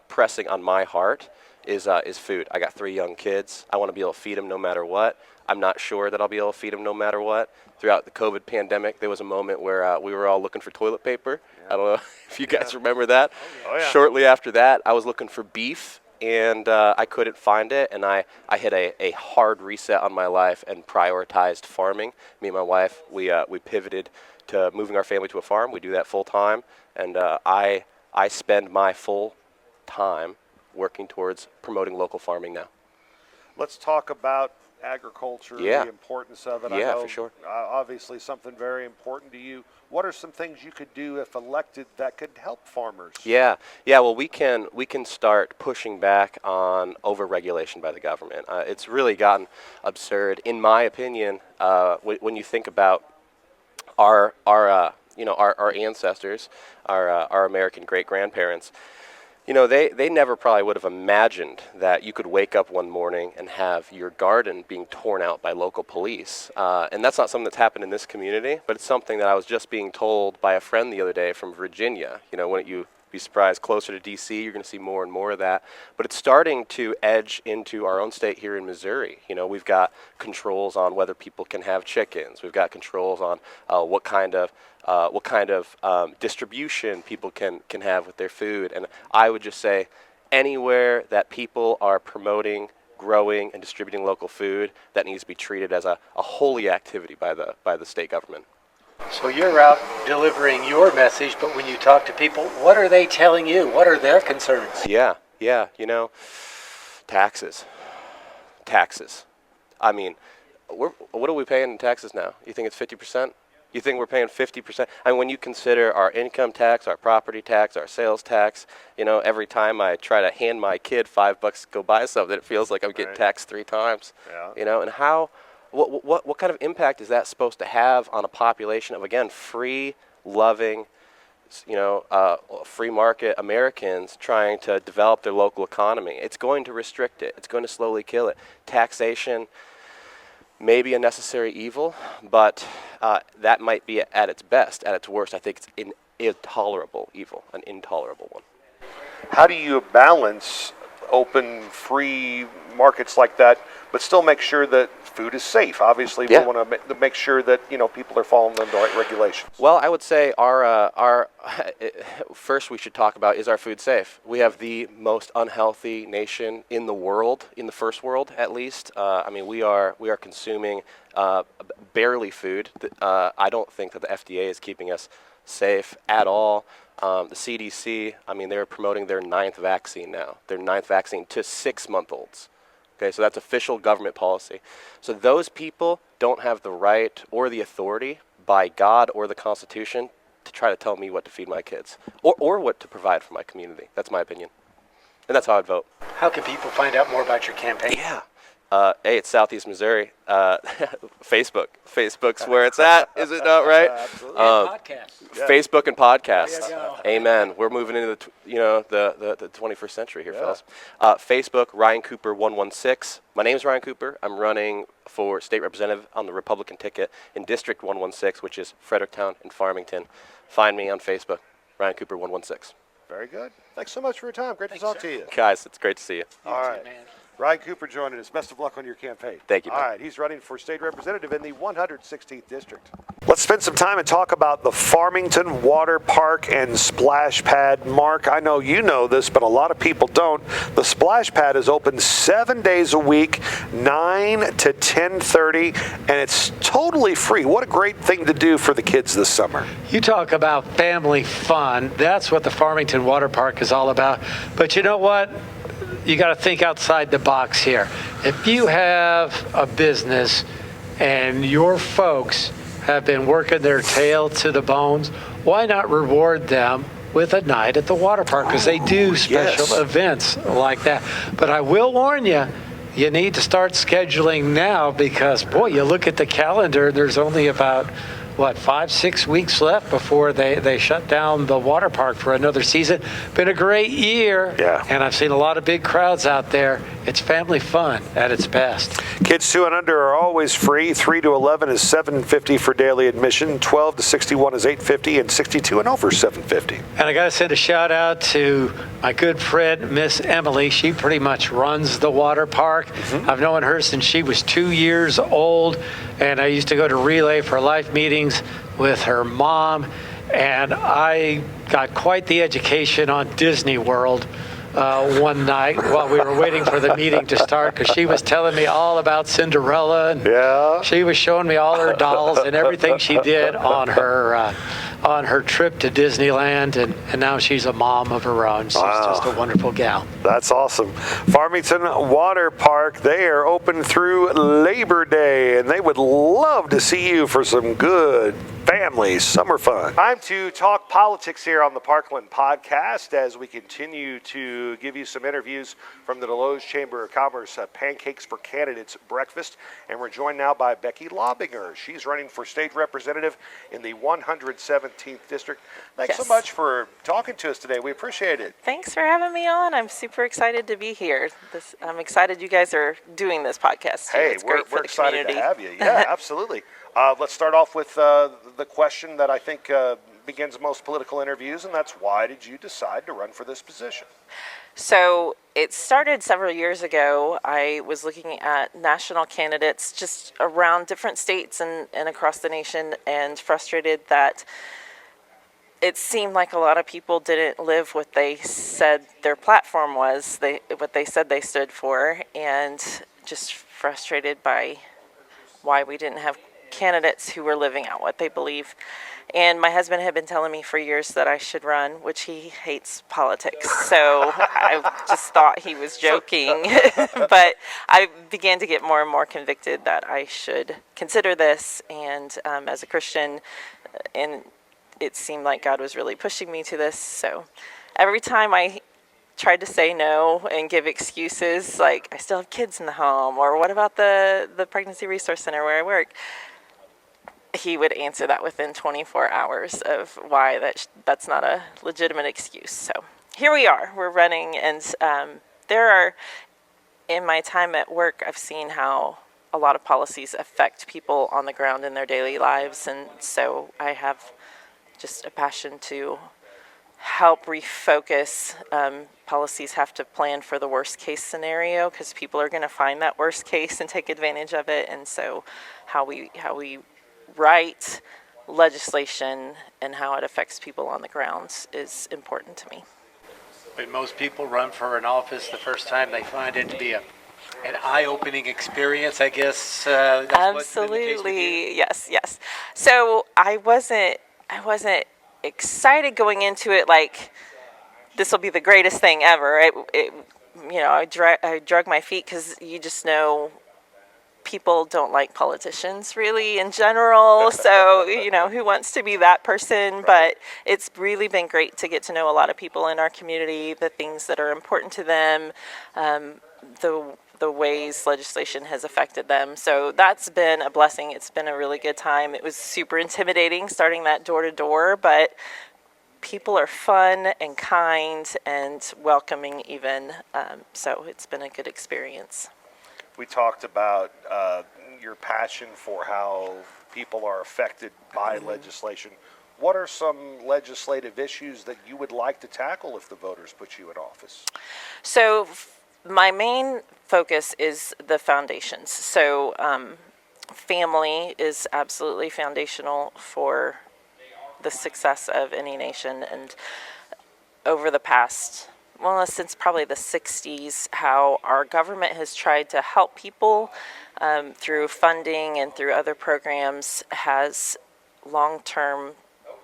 pressing on my heart is food. I got 3 young kids. I want to be able to feed them no matter what. I'm not sure that I'll be able to feed them no matter what. Throughout the COVID pandemic, there was a moment where we were all looking for toilet paper. Yeah. I don't know if you guys remember that. Oh, yeah. Shortly after that, I was looking for beef, and I couldn't find it, and I hit a hard reset on my life and prioritized farming. Me and my wife, we pivoted to moving our family to a farm. We do that full time, and I spend my full time working towards promoting local farming now. Let's talk about agriculture, Yeah. the importance of it. Yeah, I know, for sure. Obviously something very important to you. What are some things you could do if elected that could help farmers? Yeah. Well, we can start pushing back on overregulation by the government. It's really gotten absurd, in my opinion. When you think about our ancestors, our American great-grandparents, they never probably would have imagined that you could wake up one morning and have your garden being torn out by local police. And that's not something that's happened in this community, but it's something that I was just being told by a friend the other day from Virginia. Wouldn't you be surprised, closer to D.C., you're going to see more and more of that. But it's starting to edge into our own state here in Missouri. We've got controls on whether people can have chickens. We've got controls on what kind of distribution people can have with their food. And I would just say anywhere that people are promoting, growing, and distributing local food, that needs to be treated as a holy activity by the state government. So you're out delivering your message, but when you talk to people, what are they telling you? What are their concerns? Yeah, taxes. I mean, what are we paying in taxes now? You think it's 50%? You think we're paying 50%? I mean, when you consider our income tax, our property tax, our sales tax, every time I try to hand my kid $5 to go buy something, it feels like I'm getting taxed 3 times. Yeah. And what kind of impact is that supposed to have on a population of, again, free, loving, free market Americans trying to develop their local economy? It's going to restrict it. It's going to slowly kill it. Taxation may be a necessary evil, but that might be at its best. At its worst, I think it's an intolerable evil, an intolerable one. How do you balance open, free markets like that, but still make sure that food is safe? Obviously, we want to make sure that people are following the right regulations. Well, I would say our first we should talk about, is our food safe? We have the most unhealthy nation in the world, in the first world at least. I mean, we are consuming barely food. I don't think that the FDA is keeping us safe at all. The CDC, I mean, they're promoting their 9th vaccine now. Their 9th vaccine to 6-month-olds. Okay, so that's official government policy. So those people don't have the right or the authority by God or the Constitution to try to tell me what to feed my kids or what to provide for my community. That's my opinion. And that's how I'd vote. How can people find out more about your campaign? Yeah. Hey, it's Southeast Missouri. Facebook. Facebook's where it's at. Is it not right? Absolutely. Podcast. Facebook and podcast. There you go. Amen. We're moving into the 21st century here, fellas. Facebook, Ryan Cooper 116. My name is Ryan Cooper. I'm running for state representative on the Republican ticket in District 116, which is Fredericktown and Farmington. Find me on Facebook, Ryan Cooper 116. Very good. Thanks so much for your time. Great to talk to you. Guys, it's great to see you. All right. Ryan Cooper joining us. Best of luck on your campaign. Thank you, man. All right, he's running for state representative in the 116th district. Let's spend some time and talk about the Farmington Water Park and Splash Pad. Mark, I know you know this, but a lot of people don't. The Splash Pad is open 7 days a week, 9 to 10:30, and it's totally free. What a great thing to do for the kids this summer. You talk about family fun. That's what the Farmington Water Park is all about. But you know what? You got to think outside the box here. If you have a business and your folks have been working their tail to the bones, why not reward them with a night at the water park? Because they do special events like that. But I will warn you, you need to start scheduling now because, boy, you look at the calendar, there's only about 5-6 weeks left before they shut down the water park for another season. Been a great year, and I've seen a lot of big crowds out there. It's family fun at its best. Kids 2 and under are always free. 3 to 11 is $7.50 for daily admission. 12 to 61 is $8.50, and 62 and over $7.50. And I got to send a shout out to my good friend, Miss Emily. She pretty much runs the water park. I've known her since she was 2 years old, and I used to go to Relay for Life meetings with her mom, and I got quite the education on Disney World one night while we were waiting for the meeting to start, because she was telling me all about Cinderella, and she was showing me all her dolls and everything she did on her trip to Disneyland, and now she's a mom of her own. She's just a wonderful gal. That's awesome. Farmington Water Park, they are open through Labor Day, and they would love to see you for some good family summer fun. Time to talk politics here on the Parkland podcast as we continue to give you some interviews from the Deloge Chamber of Commerce Pancakes for Candidates breakfast. And we're joined now by Becky Laubinger. She's running for state representative in the 117th district. Thanks so much for talking to us today. We appreciate it. Thanks for having me on. I'm super excited to be here. I'm excited you guys are doing this podcast too. Hey, we're excited to have you. Yeah, absolutely. Let's start off with the question that I think begins most political interviews, and that's, why did you decide to run for this position? So it started several years ago. I was looking at national candidates just around different states and across the nation, and frustrated that it seemed like a lot of people didn't live what they said their platform was, what they said they stood for, and just frustrated by why we didn't have candidates who were living out what they believe. And my husband had been telling me for years that I should run, which he hates politics. So I just thought he was joking. But I began to get more and more convicted that I should consider this. And as a Christian, and it seemed like God was really pushing me to this. So every time I tried to say no and give excuses, like I still have kids in the home, or what about the Pregnancy Resource Center where I work, he would answer that within 24 hours of why that's not a legitimate excuse. So here we are, we're running, and in my time at work, I've seen how a lot of policies affect people on the ground in their daily lives, and so I have just a passion to help refocus. Policies have to plan for the worst case scenario, because people are going to find that worst case and take advantage of it. And so how we write legislation and how it affects people on the grounds is important to me. When most people run for an office the first time, they find it to be an eye-opening experience, I guess. That's Absolutely, yes. So I wasn't excited going into it like this will be the greatest thing ever. I drug my feet, because you just know people don't like politicians really in general. So, who wants to be that person? But it's really been great to get to know a lot of people in our community, the things that are important to them, the ways legislation has affected them. So that's been a blessing. It's been a really good time. It was super intimidating starting that door to door, but people are fun and kind and welcoming even. So it's been a good experience. We talked about your passion for how people are affected by legislation. What are some legislative issues that you would like to tackle if the voters put you in office? So my main focus is the foundations. So family is absolutely foundational for the success of any nation. And over the past, since probably the 60s, how our government has tried to help people through funding and through other programs has long-term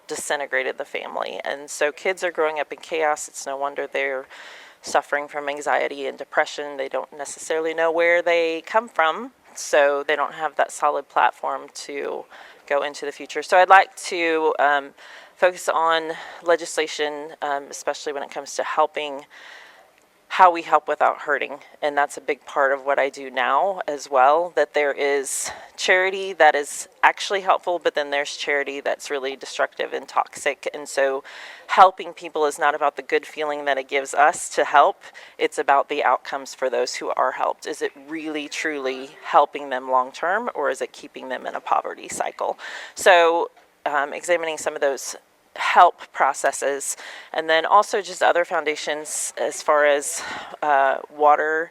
disintegrated the family. And so kids are growing up in chaos. It's no wonder they're suffering from anxiety and depression. They don't necessarily know where they come from, so they don't have that solid platform to go into the future. So I'd like to focus on legislation, especially when it comes to helping, how we help without hurting. And that's a big part of what I do now as well, that there is charity that is actually helpful, but then there's charity that's really destructive and toxic. And so helping people is not about the good feeling that it gives us to help. It's about the outcomes for those who are helped. Is it really, truly helping them long term, or is it keeping them in a poverty cycle? So examining some of those help processes, and then also just other foundations as far as water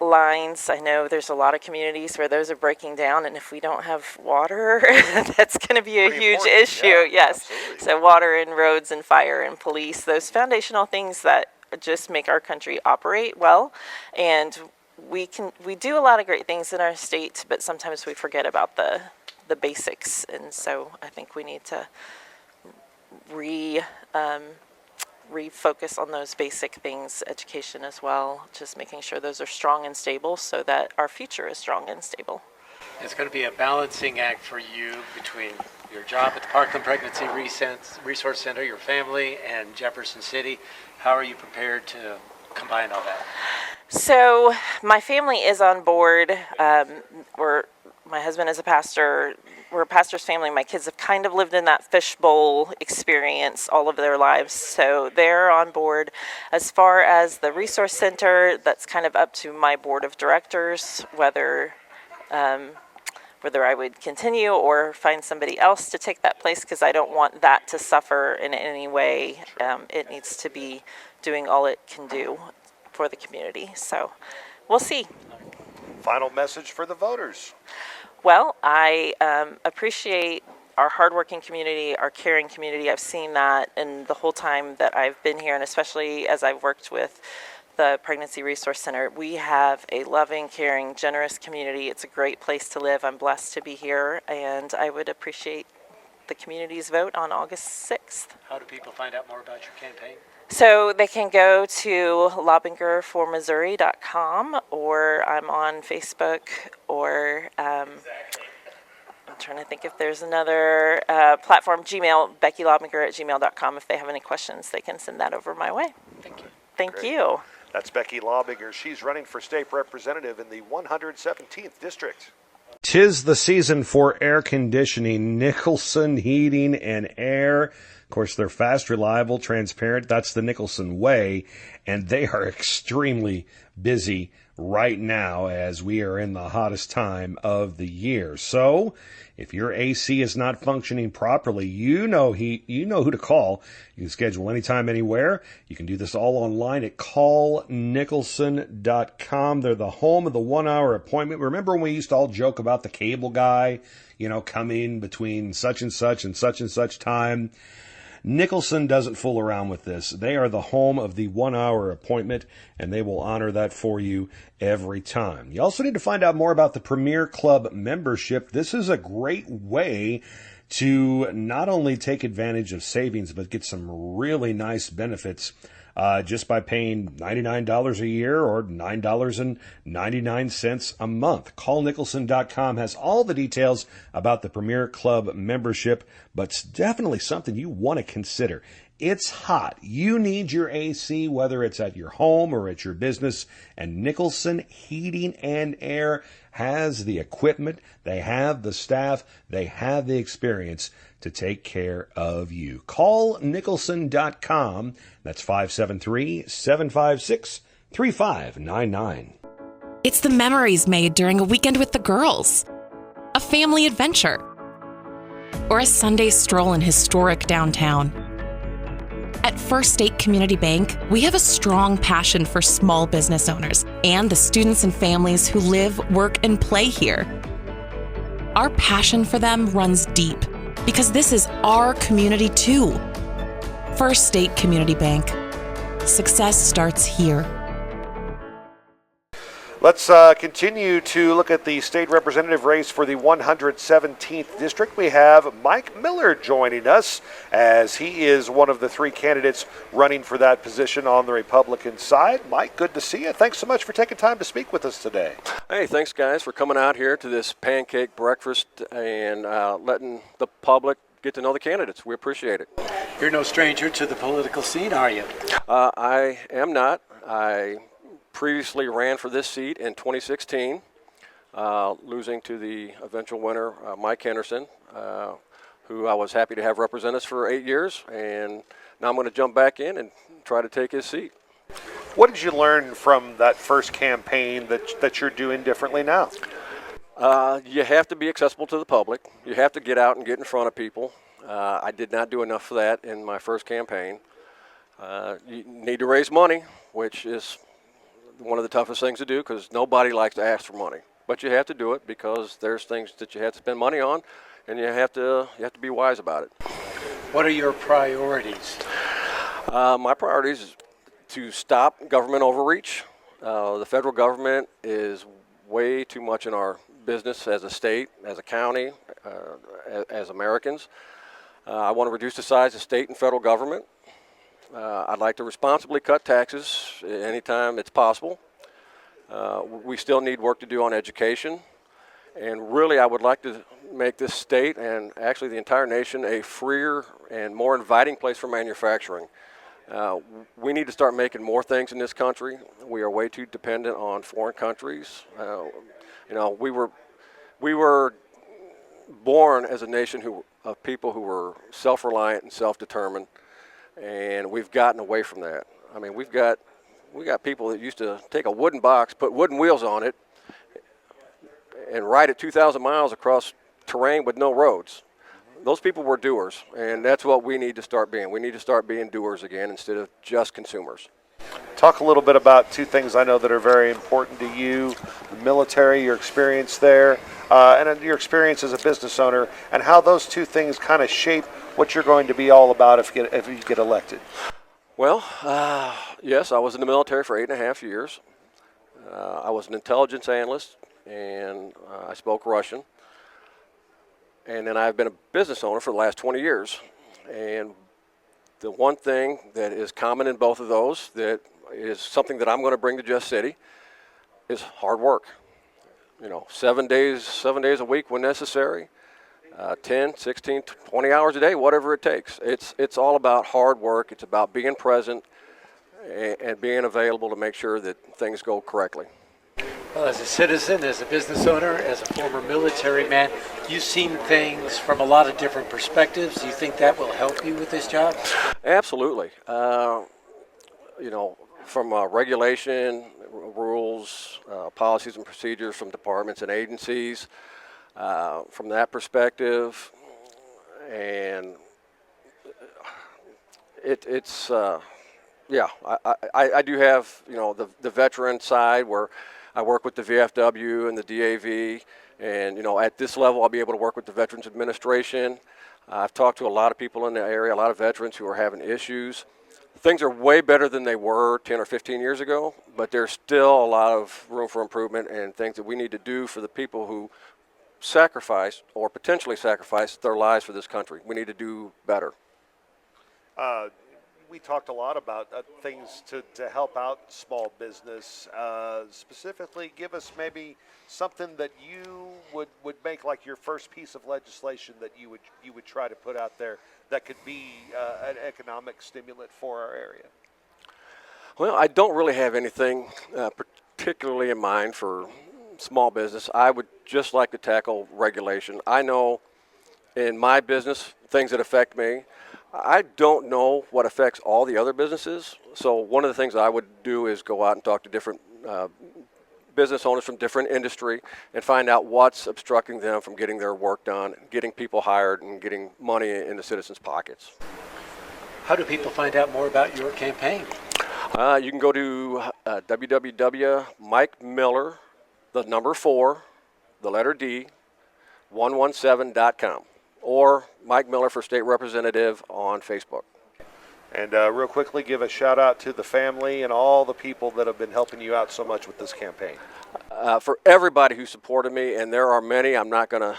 lines. I know there's a lot of communities where those are breaking down, and if we don't have water, that's going to be a huge issue. Yeah, yes. absolutely. So water and roads and fire and police, those foundational things that just make our country operate well. And we do a lot of great things in our state, but sometimes we forget about the basics. And so I think we need to refocus on those basic things, education as well, just making sure those are strong and stable so that our future is strong and stable. It's going to be a balancing act for you between your job at the Parkland Pregnancy Resource Center, your family, and Jefferson City. How are you prepared to combine all that? So my family is on board. My husband is a pastor. We're a pastor's family. My kids have kind of lived in that fishbowl experience all of their lives, so they're on board. As far as the resource center, that's kind of up to my board of directors, whether I would continue or find somebody else to take that place, because I don't want that to suffer in any way. It needs to be doing all it can do for the community. So we'll see. Final message for the voters. Well, I appreciate our hardworking community, our caring community. I've seen that in the whole time that I've been here, and especially as I've worked with the Pregnancy Resource Center. We have a loving, caring, generous community. It's a great place to live. I'm blessed to be here, and I would appreciate the community's vote on August 6th. How do people find out more about your campaign? So they can go to laubingerformissouri.com, or I'm on Facebook, or I'm trying to think if there's another platform, Gmail, BeckyLaubinger@gmail.com. If they have any questions, they can send that over my way. Thank you. Thank you. That's Becky Laubinger. She's running for state representative in the 117th district. 'Tis the season for air conditioning. Nicholson Heating and Air. Of course, they're fast, reliable, transparent. That's the Nicholson way. And they are extremely busy right now as we are in the hottest time of the year. So if your AC is not functioning properly, you know who to call. You can schedule anytime, anywhere. You can do this all online at callnicholson.com. They're the home of the 1-hour appointment. Remember when we used to all joke about the cable guy, coming between such and such time? Nicholson doesn't fool around with this. They are the home of the 1-hour appointment, and they will honor that for you every time. You also need to find out more about the Premier Club membership. This is a great way to not only take advantage of savings, but get some really nice benefits just by paying $99 a year or $9.99 a month. CallNicholson.com has all the details about the Premier Club membership, but it's definitely something you want to consider. It's hot. You need your AC, whether it's at your home or at your business, and Nicholson Heating and Air has the equipment, they have the staff, they have the experience to take care of you. Call Nicholson.com. That's 573-756-3599. It's the memories made during a weekend with the girls, a family adventure, or a Sunday stroll in historic downtown. At First State Community Bank, we have a strong passion for small business owners and the students and families who live, work, and play here. Our passion for them runs deep because this is our community too. First State Community Bank. Success starts here. Let's continue to look at the state representative race for the 117th district. We have Mike Miller joining us as he is one of the three candidates running for that position on the Republican side. Mike, good to see you. Thanks so much for taking time to speak with us today. Hey, thanks guys for coming out here to this pancake breakfast and letting the public get to know the candidates. We appreciate it. You're no stranger to the political scene, are you? I am not. I previously ran for this seat in 2016, losing to the eventual winner, Mike Henderson, who I was happy to have represent us for 8 years, and now I'm going to jump back in and try to take his seat. What did you learn from that first campaign that you're doing differently now? You have to be accessible to the public. You have to get out and get in front of people. I did not do enough of that in my first campaign. You need to raise money, which is one of the toughest things to do because nobody likes to ask for money. But you have to do it because there's things that you have to spend money on, and you have to be wise about it. What are your priorities? My priorities is to stop government overreach. The federal government is way too much in our business as a state, as a county, as Americans. I want to reduce the size of state and federal government. I'd like to responsibly cut taxes anytime it's possible. We still need work to do on education. And really, I would like to make this state and actually the entire nation a freer and more inviting place for manufacturing. We need to start making more things in this country. We are way too dependent on foreign countries. We were born as a nation of people who were self-reliant and self-determined. And we've gotten away from that. I mean, we got people that used to take a wooden box, put wooden wheels on it, and ride it 2,000 miles across terrain with no roads. Those people were doers, and that's what we need to start being. We need to start being doers again instead of just consumers. Talk a little bit about two things I know that are very important to you: the military, your experience there, and your experience as a business owner, and how those two things kind of shape what you're going to be all about if you get elected. Well, Yes, I was in the military for 8.5 years. I was an intelligence analyst, and I spoke Russian. And then I've been a business owner for the last 20 years. And the one thing that is common in both of those that is something that I'm going to bring to Just City is hard work. 7 days a week when necessary, 10, 16, 20 hours a day, whatever it takes. It's all about hard work. It's about being present and being available to make sure that things go correctly. Well, as a citizen, as a business owner, as a former military man, you've seen things from a lot of different perspectives. Do you think that will help you with this job? Absolutely. From regulation, rules, policies and procedures from departments and agencies, from that perspective, and I do have, the veteran side where I work with the VFW and the DAV, and, at this level I'll be able to work with the Veterans Administration. I've talked to a lot of people in the area, a lot of veterans who are having issues. Things are way better than they were 10 or 15 years ago, but there's still a lot of room for improvement and things that we need to do for the people who sacrifice or potentially sacrifice their lives for this country. We need to do better. We talked a lot about things to help out small business. Specifically, give us maybe something that you would make like your first piece of legislation that you would try to put out there that could be an economic stimulant for our area. Well, I don't really have anything particularly in mind for small business. I would just like to tackle regulation. I know in my business things that affect me. I don't know what affects all the other businesses. So one of the things I would do is go out and talk to different business owners from different industry and find out what's obstructing them from getting their work done, getting people hired, and getting money in the citizens' pockets. How do people find out more about your campaign? You can go to www.mikemiller, the number 4, the letter D, 117.com, or Mike Miller for State Representative on Facebook. And real quickly, give a shout out to the family and all the people that have been helping you out so much with this campaign. For everybody who supported me, and there are many, I'm not gonna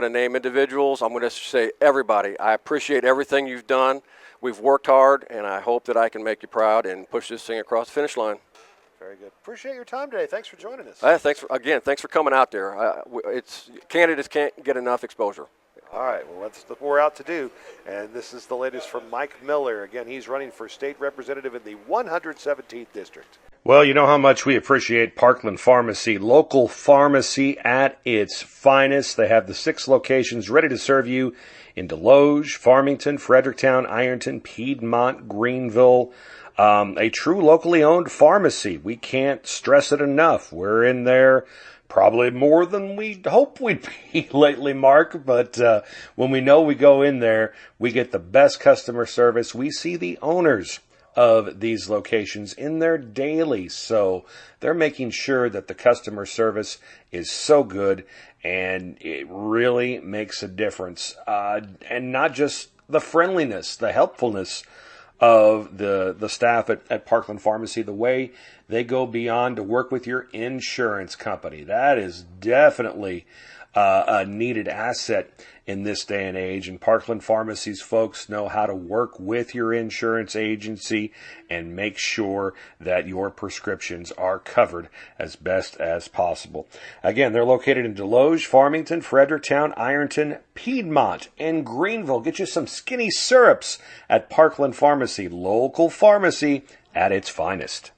name individuals. I'm going to say everybody. I appreciate everything you've done. We've worked hard, and I hope that I can make you proud and push this thing across the finish line. Very good. Appreciate your time today. Thanks for joining us. Thanks for coming out there. Candidates can't get enough exposure. All right, well, that's what we're out to do. And this is the latest from Mike Miller. Again, he's running for state representative in the 117th district. Well, you know how much we appreciate Parkland Pharmacy, local pharmacy at its finest. They have the 6 locations ready to serve you in Deloge, Farmington, Fredericktown, Ironton, Piedmont, Greenville. A true locally owned pharmacy. We can't stress it enough. We're in there probably more than we'd hope we'd be lately, Mark. But when we know we go in there, we get the best customer service. We see the owners of these locations in there daily. So they're making sure that the customer service is so good, and it really makes a difference. And not just the friendliness, the helpfulness of the staff at Parkland Pharmacy, the way they go beyond to work with your insurance company. That is definitely a needed asset in this day and age. And Parkland Pharmacy's folks know how to work with your insurance agency and make sure that your prescriptions are covered as best as possible. Again, they're located in Deloge, Farmington, Fredericktown, Ironton, Piedmont, and Greenville. Get you some skinny syrups at Parkland Pharmacy, local pharmacy at its finest.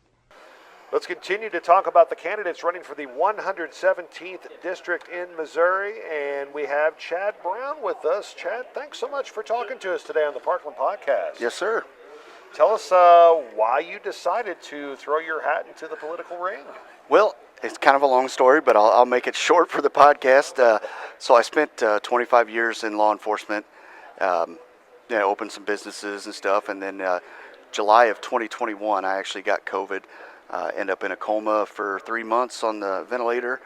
Let's continue to talk about the candidates running for the 117th district in Missouri, and we have Chad Brown with us. Chad, thanks so much for talking to us today on the Parkland Podcast. Yes, sir. Tell us why you decided to throw your hat into the political ring. Well, it's kind of a long story, but I'll make it short for the podcast. So I spent 25 years in law enforcement, opened some businesses and stuff, and then July of 2021, I actually got COVID. End up in a coma for 3 months on the ventilator,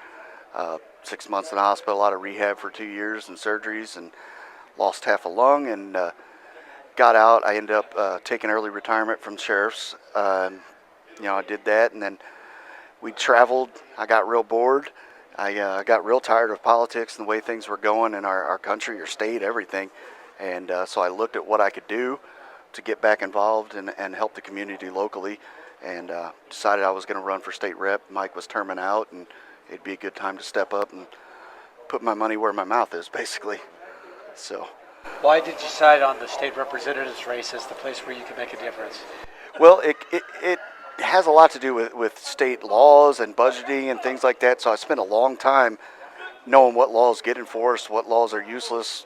6 months in the hospital, a lot of rehab for 2 years and surgeries, and lost half a lung, and got out. I ended up taking early retirement from sheriff's, I did that, and then we traveled. I got real bored. I got real tired of politics and the way things were going in our country, our state, everything. And so I looked at what I could do to get back involved and help the community locally, and decided I was going to run for state rep. Mike was terming out, and it'd be a good time to step up and put my money where my mouth is, basically. So. Why did you decide on the state representative's race as the place where you can make a difference? Well, it has a lot to do with state laws and budgeting and things like that. So I spent a long time knowing what laws get enforced, what laws are useless,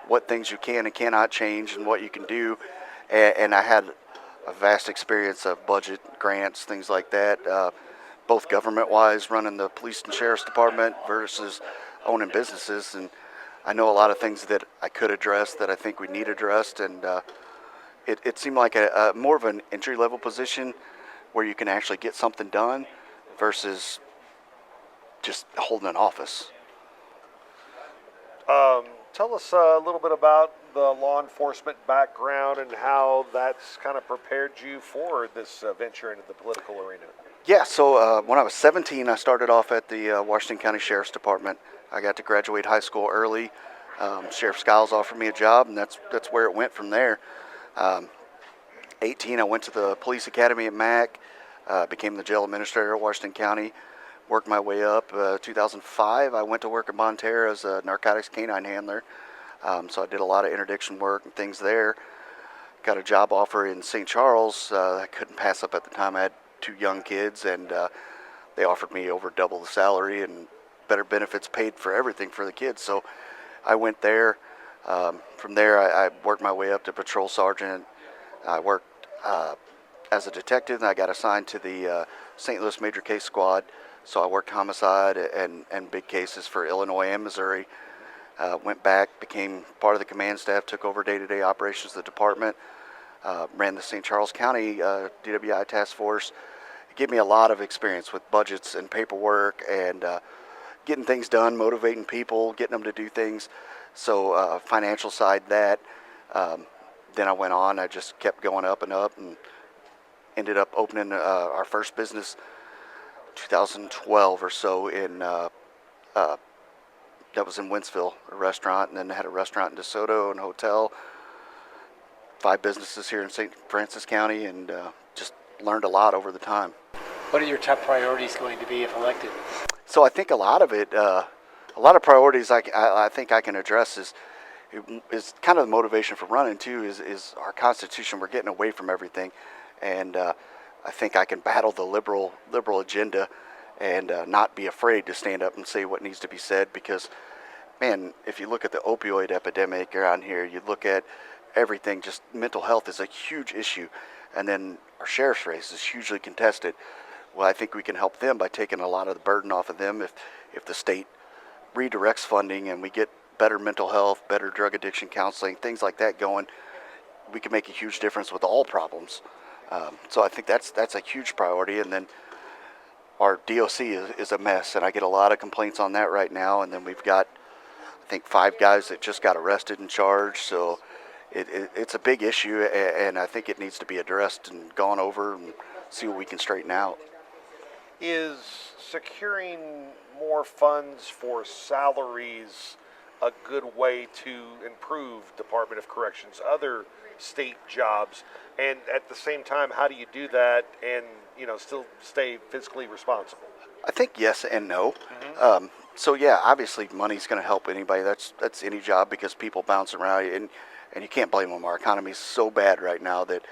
what things you can and cannot change, and what you can do. And I had a vast experience of budget, grants, things like that, both government-wise, running the police and sheriff's department versus owning businesses. And I know a lot of things that I could address that I think we need addressed. And it seemed like a more of an entry-level position where you can actually get something done versus just holding an office. Tell us a little bit about the law enforcement background and how that's kind of prepared you for this venture into the political arena. Yeah, so when I was 17, I started off at the Washington County Sheriff's Department. I got to graduate high school early. Sheriff Skiles offered me a job, and that's where it went from there. 18, I went to the police academy at Mac, became the jail administrator at Washington County, worked my way up. 2005, I went to work at Montara as a narcotics canine handler. So I did a lot of interdiction work and things there. Got a job offer in St. Charles. I couldn't pass up at the time. I had 2 young kids, and they offered me over double the salary and better benefits, paid for everything for the kids. So I went there. From there, I worked my way up to patrol sergeant. I worked as a detective, and I got assigned to the St. Louis Major Case Squad. So I worked homicide and big cases for Illinois and Missouri. Went back, became part of the command staff, took over day-to-day operations of the department, ran the St. Charles County DWI task force. It gave me a lot of experience with budgets and paperwork and getting things done, motivating people, getting them to do things. So financial side, that. Then I went on. I just kept going up and up, and ended up opening our first business 2012 or so in that was in Wentzville, a restaurant, and then had a restaurant in DeSoto and a hotel. 5 businesses here in St. Francis County, and just learned a lot over the time. What are your top priorities going to be if elected? So I think a lot of it, a lot of priorities I think I can address is kind of the motivation for running too, is our Constitution. We're getting away from everything, and I think I can battle the liberal agenda and not be afraid to stand up and say what needs to be said, because, man, if you look at the opioid epidemic around here, you look at everything, just mental health is a huge issue, and then our sheriff's race is hugely contested. Well, I think we can help them by taking a lot of the burden off of them if the state redirects funding and we get better mental health, better drug addiction counseling, things like that going. We can make a huge difference with all problems. So I think that's a huge priority. And then our DOC is a mess, and I get a lot of complaints on that right now. And then we've got, I think, 5 guys that just got arrested and charged. So it's a big issue, and I think it needs to be addressed and gone over and see what we can straighten out. Is securing more funds for salaries a good way to improve Department of Corrections, other state jobs, and at the same time, how do you do that and still stay fiscally responsible? I think yes and no. Mm-hmm. So yeah, obviously money's going to help anybody. That's any job, because people bounce around, and you can't blame them. Our economy is so bad right now that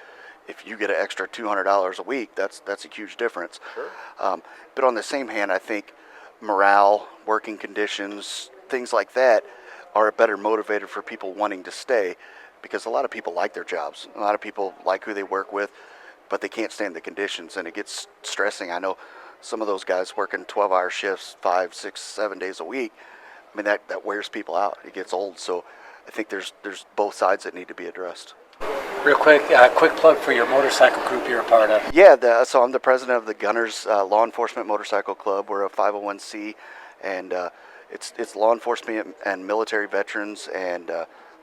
if you get an extra $200 a week, that's a huge difference. Sure. But on the same hand, I think morale, working conditions, things like that are a better motivator for people wanting to stay, because a lot of people like their jobs. A lot of people like who they work with, but they can't stand the conditions, and it gets stressing. I know some of those guys working 12-hour shifts, 5, 6, 7 days a week. I mean, that wears people out. It gets old. So I think there's both sides that need to be addressed. Real quick plug for your motorcycle group you're a part of. Yeah, so I'm the president of the Gunners Law Enforcement Motorcycle Club. We're a 501c, and it's law enforcement and military veterans, and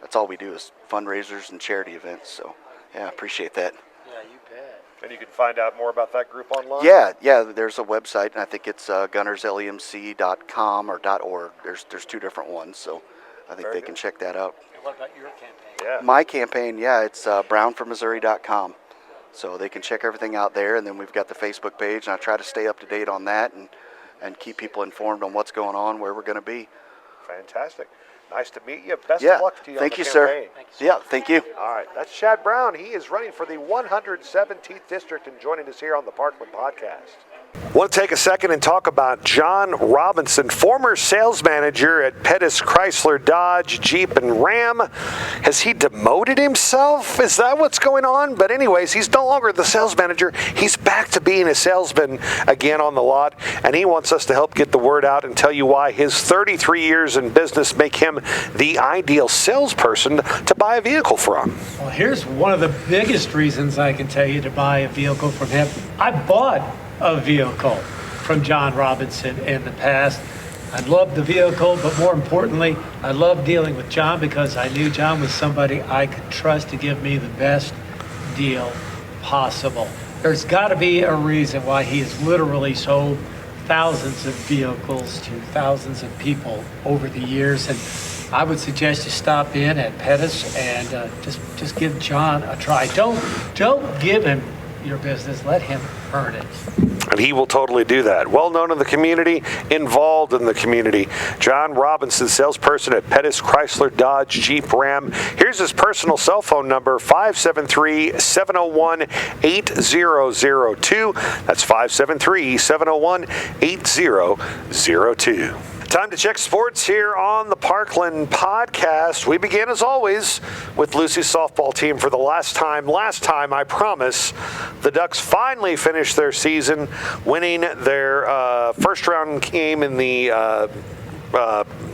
that's all we do is fundraisers and charity events. So, yeah, I appreciate that. Yeah, you bet. And you can find out more about that group online? Yeah, there's a website, and I think it's gunnerslemc.com or .org. There's two different ones, so I think they can check that out. And what about your campaign? Yeah. My campaign, it's brownformissouri.com. So they can check everything out there, and then we've got the Facebook page, and I try to stay up to date on that and keep people informed on what's going on, where we're going to be. Fantastic. Nice to meet you. Best of luck to you on the Thank you, campaign. sir. Yeah, thank you. All right, that's Chad Brown. He is running for the 117th District and joining us here on the Parkland Podcast. I want to take a second and talk about John Robinson, former sales manager at Pettis Chrysler, Dodge, Jeep, and Ram. Has he demoted himself? Is that what's going on? But anyways, he's no longer the sales manager. He's back to being a salesman again on the lot, and he wants us to help get the word out and tell you why his 33 years in business make him the ideal salesperson to buy a vehicle from. Well, here's one of the biggest reasons I can tell you to buy a vehicle from him. I bought a vehicle from John Robinson in the past. I loved the vehicle, but more importantly, I loved dealing with John because I knew John was somebody I could trust to give me the best deal possible. There's got to be a reason why he has literally sold thousands of vehicles to thousands of people over the years, and I would suggest you stop in at Pettis and just give John a try. Don't give him your business. Let him earn it. And he will totally do that. Well known in the community, involved in the community. John Robinson, salesperson at Pettis Chrysler, Dodge, Jeep, Ram. Here's his personal cell phone number, 573-701-8002. That's 573-701-8002. Time to check sports here on the Parkland Podcast. We begin, as always, with Lucy's softball team for the last time. Last time, I promise, the Ducks finally finished their season, winning their first-round game in the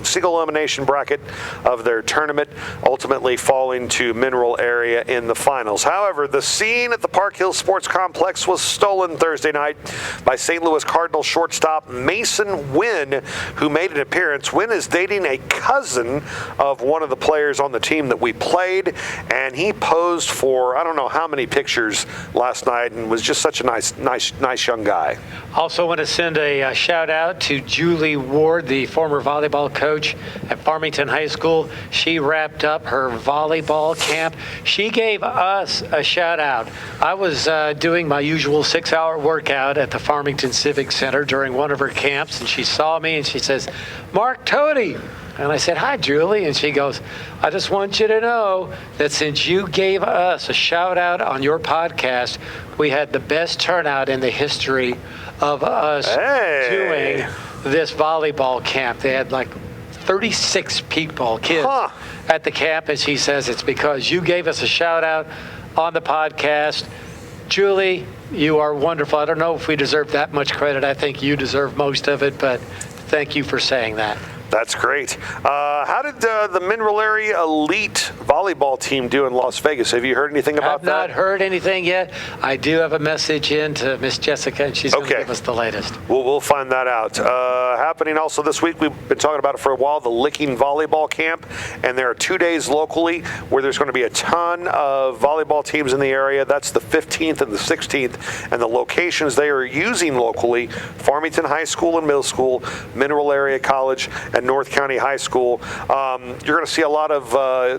single elimination bracket of their tournament, ultimately falling to Mineral Area in the finals. However, the scene at the Park Hill Sports Complex was stolen Thursday night by St. Louis Cardinals shortstop Mason Wynn, who made an appearance. Wynn is dating a cousin of one of the players on the team that we played, and he posed for I don't know how many pictures last night and was just such a nice young guy. Also want to send a shout out to Julie Ward, the former volleyball coach at Farmington High School. She wrapped up her volleyball camp. She gave us a shout out. I was doing my usual 6-hour workout at the Farmington Civic Center during one of her camps, and she saw me and she says, "Mark Toti." And I said, "Hi, Julie." And she goes, "I just want you to know that since you gave us a shout out on your podcast, we had the best turnout in the history of us doing this volleyball camp." They had like 36 people, kids, at the camp. And she says, "It's because you gave us a shout out on the podcast." Julie, you are wonderful. I don't know if we deserve that much credit. I think you deserve most of it, but thank you for saying that. That's great. How did the Mineral Area Elite volleyball team do in Las Vegas? Have you heard anything about that? I've not heard anything yet. I do have a message in to Miss Jessica, and she's going to give us the latest. We'll find that out. Happening also this week, we've been talking about it for a while, the Licking Volleyball Camp, and there are 2 days locally where there's going to be a ton of volleyball teams in the area. That's the 15th and the 16th, and the locations they are using locally, Farmington High School and Middle School, Mineral Area College, and North County High School. You're going to see a lot of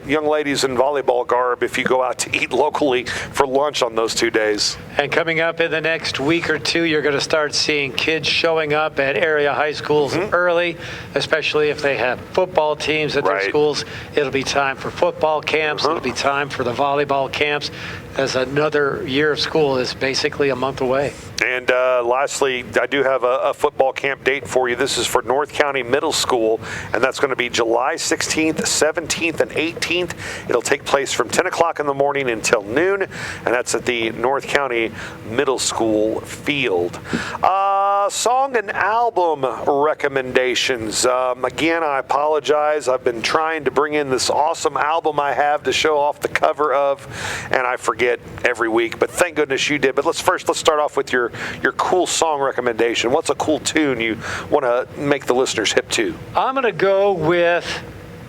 young ladies in volleyball garb if you go out to eat locally for lunch on those 2 days. And coming up in the next week or two, you're going to start seeing kids showing up at area high schools early, especially if they have football teams at their schools. It'll be time for football camps. It'll be time for the volleyball camps, as another year of school is basically a month away. And lastly, I do have a football camp date for you. This is for North County Middle School, and that's going to be July 16th, 17th, and 18th. It'll take place from 10 o'clock in the morning until noon, and that's at the North County Middle School field. Song and album recommendations. Again, I apologize. I've been trying to bring in this awesome album I have to show off the cover of, and I forget every week, but thank goodness you did. But let's start off with your cool song recommendation. What's a cool tune you want to make the listeners hip to? I'm going to go with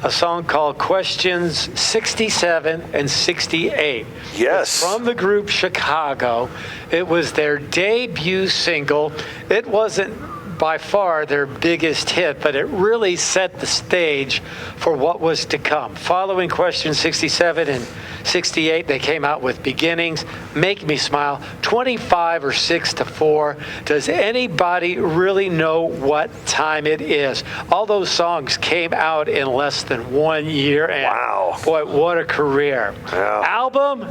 a song called Questions 67 and 68. Yes. It's from the group Chicago. It was their debut single. It wasn't by far their biggest hit, but it really set the stage for what was to come. Following Question 67 and 68, they came out with Beginnings, Make Me Smile, 25 or 6 to 4. Does anybody really know what time it is? All those songs came out in less than 1 year. And wow. Boy, what a career. Yeah. Album,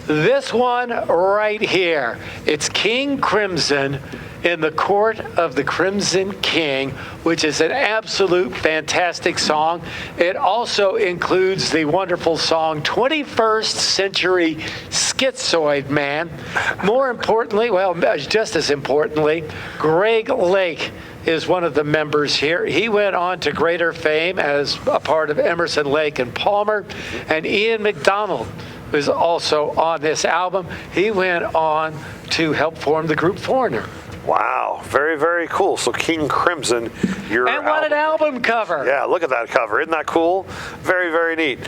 this one right here. It's King Crimson in the Court of the Crimson King, which is an absolute fantastic song. It also includes the wonderful song 21st Century Schizoid Man. More importantly, well, just as importantly, Greg Lake is one of the members here. He went on to greater fame as a part of Emerson, Lake and Palmer, and Ian McDonald is also on this album. He went on to help form the group Foreigner. Wow, very, very cool. So King Crimson, your and what an album cover! Yeah, look at that cover. Isn't that cool? Very, very neat.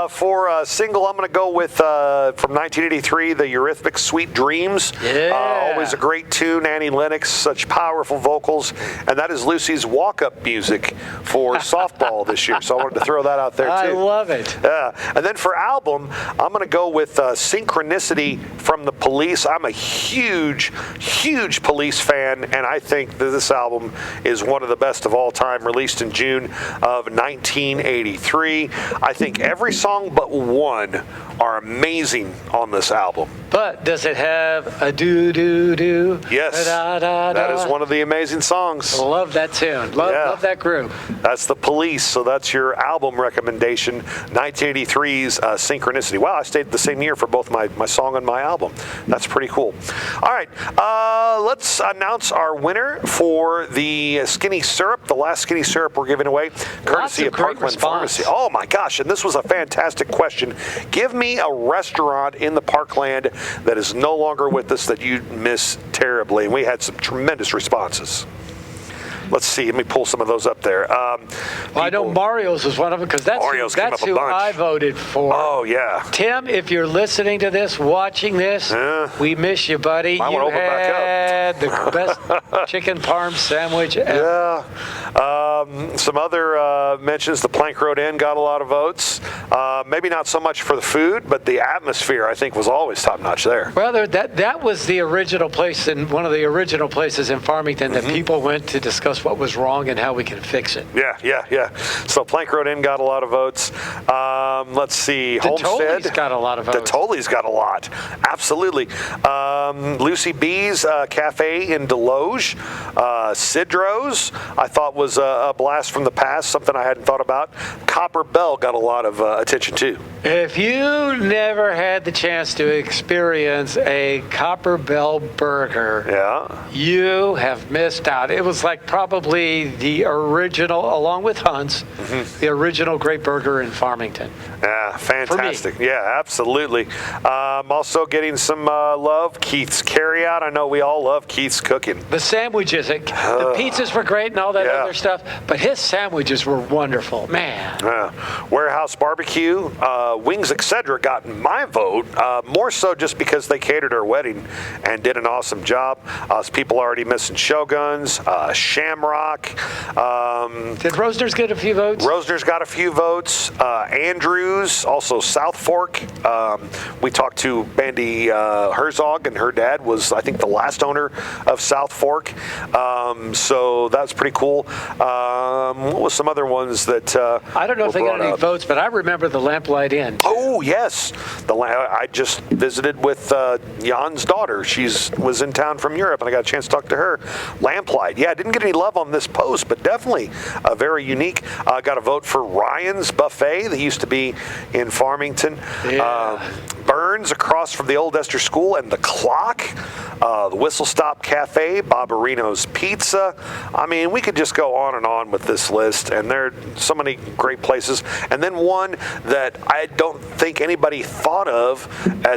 For a single, I'm going to go with from 1983, the Eurythmics' "Sweet Dreams." Yeah, always a great tune. Annie Lennox, such powerful vocals, and that is Lucy's walk-up music for softball this year. So I wanted to throw that out there too. I love it. Yeah, and then for album, I'm going to go with "Synchronicity" from the Police. I'm a huge, huge Police fan, and I think that this album is one of the best of all time, released in June of 1983. I think every song but one are amazing on this album. But does it have a do-do-do? Yes, that is one of the amazing songs. Love that tune. Love that group. That's the Police, so that's your album recommendation, 1983's Synchronicity. Wow, I stayed the same year for both my song and my album. That's pretty cool. All right, let's announce our winner for the Skinny Syrup, the last Skinny Syrup we're giving away, courtesy of Parkland Pharmacy. Oh my gosh, and this was a fantastic question. Give me a restaurant in the Parkland that is no longer with us that you miss terribly. And we had some tremendous responses. Let's see. Let me pull some of those up there. I know Mario's was one of them because that's who I voted for. Oh, yeah. Tim, if you're listening to this, watching this, we miss you, buddy. You had the best chicken parm sandwich ever. Yeah. Some other mentions. The Plank Road Inn got a lot of votes. Maybe not so much for the food, but the atmosphere, I think, was always top-notch there. Well, that was the original place, and one of the original places in Farmington that people went to discuss what was wrong and how we can fix it. Yeah. So Plank Road Inn got a lot of votes. Let's see. Homestead got a lot of votes. The Toti-ly's got a lot. Absolutely. Lucy B's Cafe in Deloge. Sidro's, I thought was a blast from the past, something I hadn't thought about. Copper Bell got a lot of attention too. If you never had the chance to experience a Copper Bell burger, you have missed out. It was like probably the original, along with Hunt's, the original great burger in Farmington. Yeah, fantastic. Yeah, absolutely. Also getting some love, Keith's Carryout. I know we all love Keith's cooking. The sandwiches, the pizzas were great and all that other stuff, but his sandwiches were wonderful, man. Warehouse Barbecue, Wings Etc. got my vote, more so just because they catered our wedding and did an awesome job. People already missing Shoguns, Shamrock. Did Rosner's get a few votes? Rosner's got a few votes. Andrews, also South Fork. We talked to Bandy Herzog, and her dad was, I think, the last owner of South Fork. So that's pretty cool. What was some other ones that I don't know if they got any votes, but I remember the Lamplight Inn. Oh, yes. I just visited with Jan's daughter. She was in town from Europe, and I got a chance to talk to her. Lamplight. Yeah, I didn't get any love on this post, but definitely very unique. Got a vote for Ryan's Buffet that used to be in Farmington. Burns across from the Old Esther School and the Clock, the Whistle Stop Cafe, Barbarino's Pizza. I mean, we could just go on with this list, and there are so many great places. And then one that I don't think anybody thought of,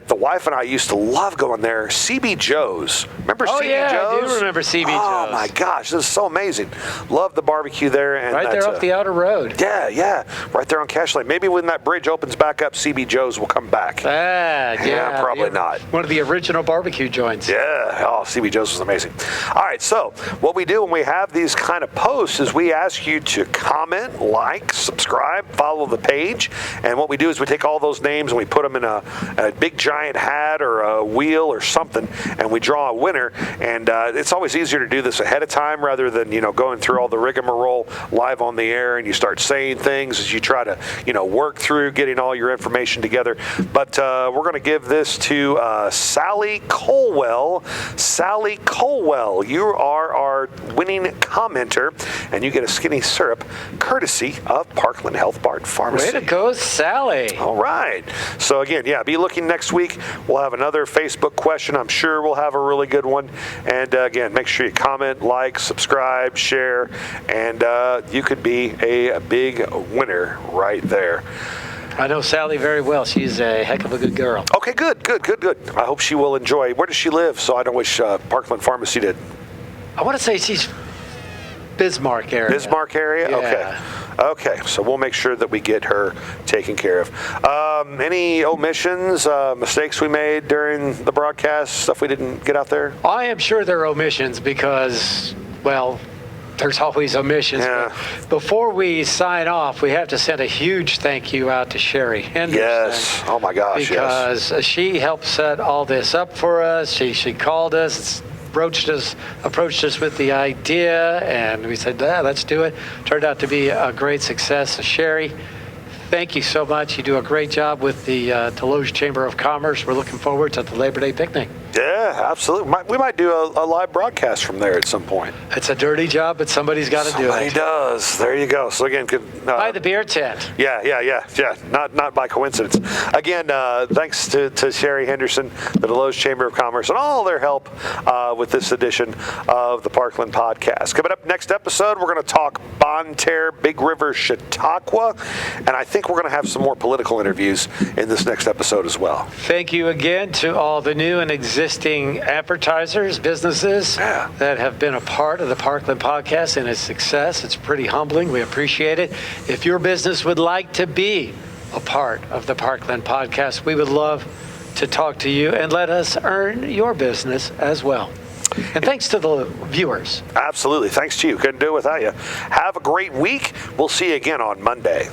the wife and I used to love going there, CB Joe's. Remember CB Joe's? I do remember CB Joe's. Oh my gosh, this is so amazing. Love the barbecue there. And right there off the outer road. Yeah, right there on Cash Lane. Maybe when that bridge opens back up, CB Joe's will come back. Yeah, probably not. One of the original barbecue joints. Yeah, CB Joe's was amazing. All right, so what we do when we have these kind of posts is we ask you to comment, like, subscribe, follow the page, and what we do is we take all those names and we put them in a big giant hat or a wheel or something, and we draw a winner. And it's always easier to do this ahead of time rather than going through all the rigmarole live on the air, and you start saying things as you try to work through getting all your information together. But we're going to give this to Sally Colwell. Sally Colwell, you are our winning commenter, and you get a skinny syrup courtesy of Parkland Health Bar and Pharmacy. Way to go, Sally. All right. So again, be looking next week. We'll have another Facebook question. I'm sure we'll have a really good one. And again, make sure you comment, like, subscribe, share, and you could be a big winner right there. I know Sally very well. She's a heck of a good girl. Okay, good. I hope she will enjoy. Where does she live? So I know which Parkland Pharmacy did. I want to say she's Bismarck area. Bismarck area? Yeah. Okay, so we'll make sure that we get her taken care of. Any omissions, mistakes we made during the broadcast, stuff we didn't get out there? I am sure there are omissions because, well, there's always omissions. Yeah. But before we sign off, we have to send a huge thank you out to Sherry Henderson. Yes. Oh, my gosh, because she helped set all this up for us. She called us, approached us with the idea, and we said, let's do it. Turned out to be a great success. So Sherry, thank you so much. You do a great job with the Deloge Chamber of Commerce. We're looking forward to the Labor Day picnic. Yeah, absolutely. We might do a live broadcast from there at some point. It's a dirty job, but somebody's got to do it. Somebody does. There you go. So again, by the beer tent. Yeah. Not by coincidence. Again, thanks to Sherry Henderson, the Deloge Chamber of Commerce, and all their help with this edition of the Parkland Podcast. Coming up next episode, we're going to talk Bonne Terre, Big River, Chautauqua, and I think we're going to have some more political interviews in this next episode as well. Thank you again to all the new and existing advertisers, businesses that have been a part of the Parkland Podcast and its success. It's pretty humbling. We appreciate it. If your business would like to be a part of the Parkland Podcast, we would love to talk to you and let us earn your business as well. And thanks to the viewers. Absolutely. Thanks to you. Couldn't do it without you. Have a great week. We'll see you again on Monday.